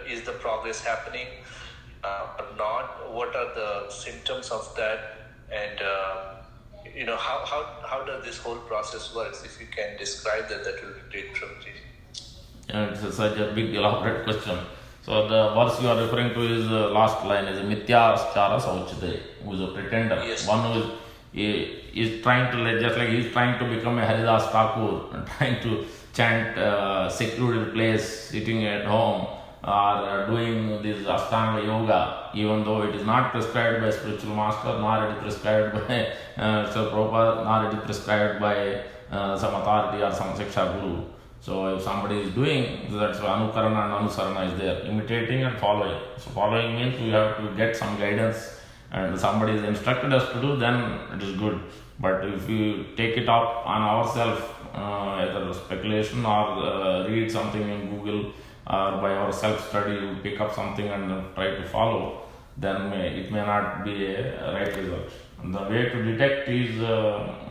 Is the progress happening or not? What are the symptoms of that? And how does this whole process works? If you can describe that, that will be great, Prabhuji. It's such a big elaborate question. So the verse you are referring to is the last line, is Mityaschara Sauchite, who is a pretender. Yes. One who is trying to, just like he is trying to become a Haridas Thakur, and trying to chant secluded place, sitting at home, or doing this Ashtanga Yoga, even though it is not prescribed by spiritual master, nor it is prescribed by Sri Prabhupada, nor it is prescribed by some authority or some Siksha Guru. So if somebody is doing, that's why Anukarana and Anusarana is there, imitating and following. So following means we have to get some guidance, and somebody is instructed us to do, then it is good. But if we take it up on ourselves, either speculation or read something in Google, or by our self-study, we pick up something and try to follow, then it may not be a right result. And the way to detect is,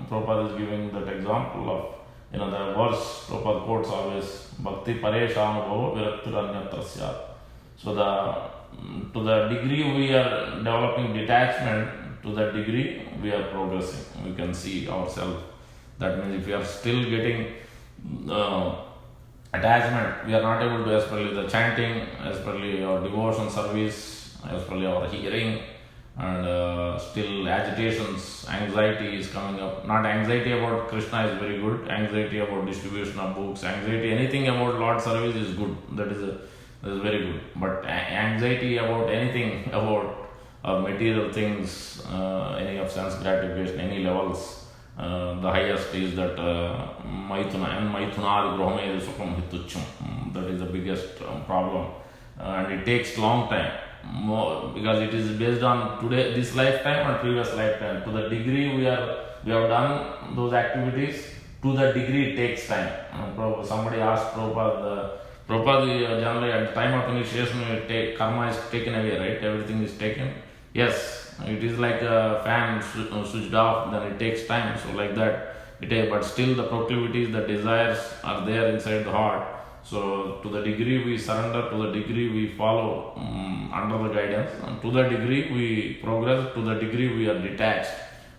Prabhupada is giving that example of, the verse Prabhupada quotes always, Bhakti Paresha Anubhava Viraktiranyatra Syat. So to the degree we are developing detachment, to that degree we are progressing. We can see ourselves. That means if we are still getting attachment, we are not able to, especially the chanting, especially our devotion service, especially our hearing, and still agitations, anxiety is coming up. Not anxiety about Krishna is very good, anxiety about distribution of books, anxiety, anything about Lord service is good, that is very good. But anxiety about anything, about material things, any of sense gratification, any levels, the highest is that Maithuna, and Maithuna Grohame Sukham Hituchum. That is the biggest problem, and it takes long time. More, because it is based on today, this lifetime and previous lifetime. To the degree we have done those activities, to the degree it takes time. Somebody asked Prabhupada, generally at the time of initiation, karma is taken away, right? Everything is taken. Yes, it is like a fan switched off, then it takes time. So like that, but still the proclivities, the desires are there inside the heart. So to the degree we surrender, to the degree we follow under the guidance, and to the degree we progress, to the degree we are detached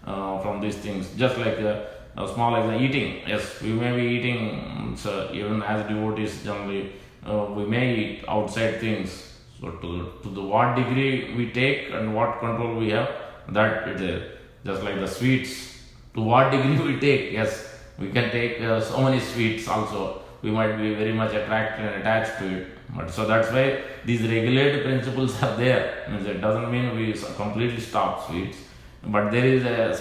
from these things. Just like a small example, eating. Yes, we may be eating, so even as devotees generally, we may eat outside things. So to the what degree we take and what control we have, that it is just like the sweets. To what degree we take, yes, we can take so many sweets also. We might be very much attracted and attached to it. But so that's why these regulated principles are there. It doesn't mean we completely stop sweets, but there is a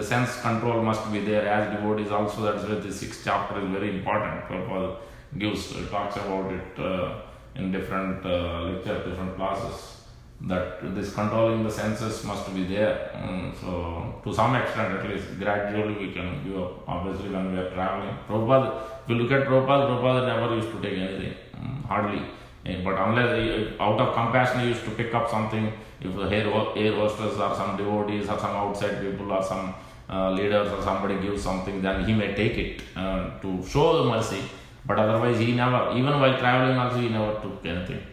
sense control must be there as devotees also. That's why the 6th chapter is very important. Prabhupada talks about it in different lectures, different classes, that this controlling the senses must be there. So to some extent, at least gradually we can give up. Obviously when we are traveling, Prabhupada, if you look at Prabhupada never used to take anything, hardly. But unless out of compassion he used to pick up something, if the air hostess or some devotees or some outside people or some leaders or somebody gives something, then he may take it to show the mercy. But otherwise he never, even while traveling also he never took anything.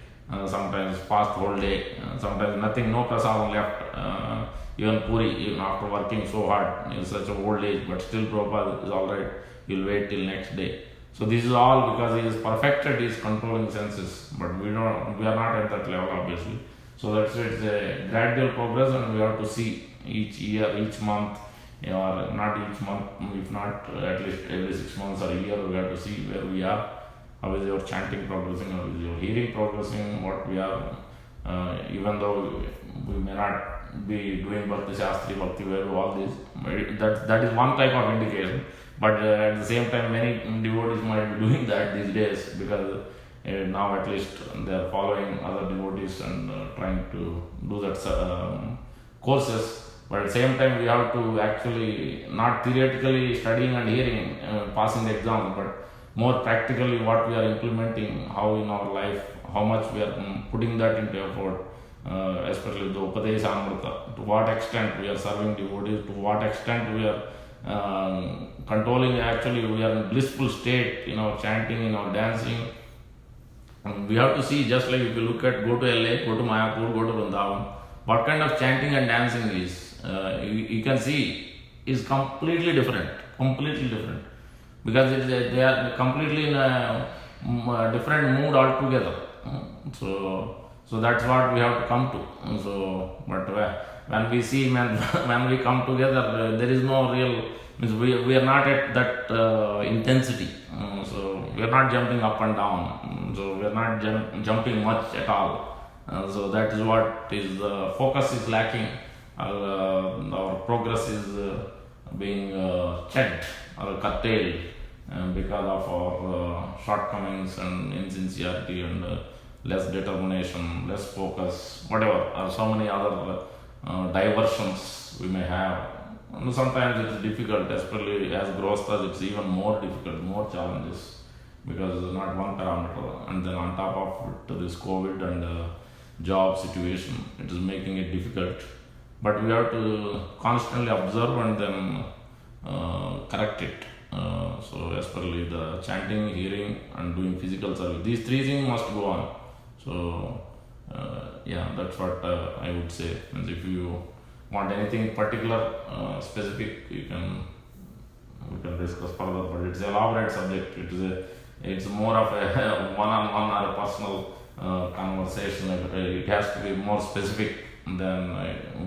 Sometimes fast whole day, sometimes nothing, no prasadam left. Even Puri, even after working so hard in such a old age, but still Prabhupada is alright, he'll wait till next day. So this is all because he is perfected his controlling senses, but we are not at that level obviously. So that's it's a gradual progress, and we have to see each year, each month, or not each month, if not at least every 6 months or a year, we have to see where we are. How is your chanting progressing? How is your hearing progressing? What we are, even though we may not be doing Bhakti Shastri, Bhakti Vaibhav, all this, that is one type of indication. But at the same time, many devotees might be doing that these days because now at least they are following other devotees and trying to do that courses. But at the same time, we have to actually not theoretically studying and hearing, passing the exams, but more practically what we are implementing, how in our life, how much we are putting that into effort, especially the Upadesha Amrita, to what extent we are serving devotees, to what extent we are controlling, actually we are in blissful state in our chanting, in our dancing. And we have to see, just like if you look at, go to LA, go to Mayapur, go to Vrindavan, what kind of chanting and dancing is, you can see is completely different, because they are completely in a different mood altogether. So that's what we have to come to. So, but when we see, when we come together, there is no real, means we are not at that intensity. So we are not jumping up and down. So we are not jumping much at all. So that is what is, focus is lacking. Our progress is being checked or curtailed because of our shortcomings and insincerity and less determination, less focus, whatever, or so many other diversions we may have. And sometimes it is difficult, especially as grosthas, it's even more difficult, more challenges, because not one parameter, and then on top of it, this COVID and job situation, it is making it difficult. But we have to constantly observe and then correct it. So especially the chanting, hearing and doing physical service, these three things must go on. So yeah, that's what I would say. And if you want anything particular, specific, we can discuss further. But it's an elaborate subject. It's more of a one-on-one or a personal conversation. It has to be more specific. Then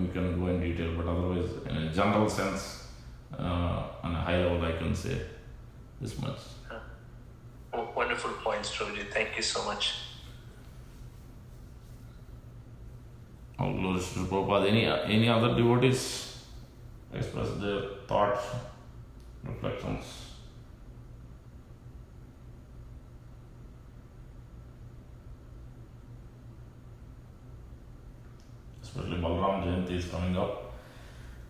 we can go in detail. But otherwise, in a general sense, on a high level, I can say this much. Wonderful points, Prabhuji. Thank you so much. All glories to Prabhupada. Any other devotees express their thoughts, reflections? Especially Balram Jayanti is coming up,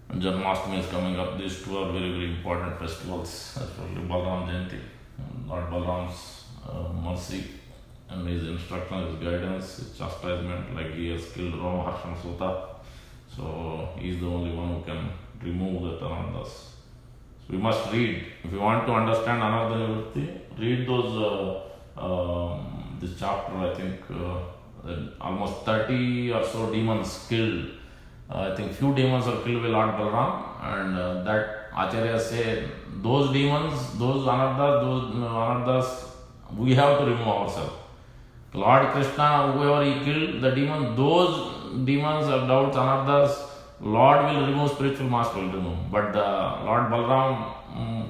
and Janmashtami is coming up. These two are very, very important festivals, especially Balram Jayanti. Lord Balram's mercy and his instruction, his guidance, his chastisement, like he has killed Ramaharshan Sutta. So he is the only one who can remove the Anandas. So we must read. If you want to understand Anartha Nivritti, read those, this chapter, I think almost 30 or so demons killed. I think few demons are killed by Lord Balram, and that Acharya said, those demons, those Anarthas, we have to remove ourselves. Lord Krishna, whoever he killed, the demon, those demons of doubts, anarthas, Lord will remove, spiritual master will remove. But the Lord Balram,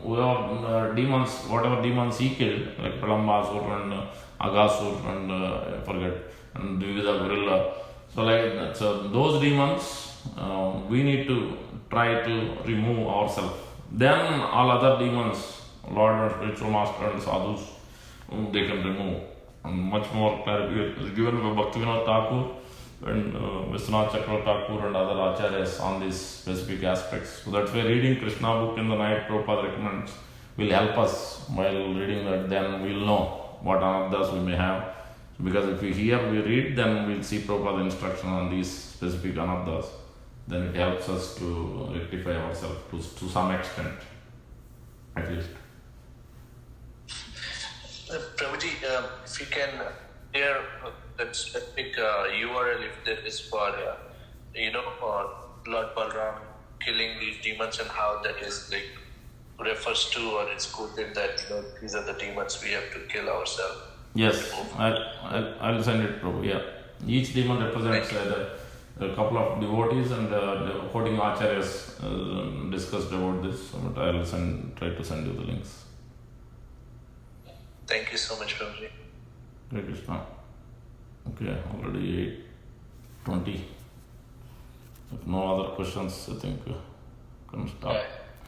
whoever demons, whatever demons he killed, like Pralambasur and Aghasur and I forget, and Dvivida Gorilla. So those demons, we need to try to remove ourselves. Then all other demons, Lord and spiritual master and sadhus, they can remove. And much more clarity is given by Bhaktivinoda Thakur and Vishwanath Chakravarti Thakur and other acharyas on these specific aspects. So that's why reading Krishna book in the night, Prabhupada recommends, will help us. While reading that, then we'll know what anarthas we may have. Because if we hear, we read, then we'll see Prabhupada instruction on these specific anarthas. Then it helps us to rectify ourselves to some extent, at least. Prabhuji, if you can share that specific URL, if there is for, Lord Balram killing these demons and how that is like refers to or it's quoted that, these are the demons we have to kill ourselves. Yes, I'll send it, Prabhu. Yeah. Each demon represents either A couple of devotees and the quoting acharyas discussed about this, but I'll try to send you the links. Thank you so much, Prabhuji. Hare Krishna. Okay, already 8:20. If no other questions, I think can stop. Right.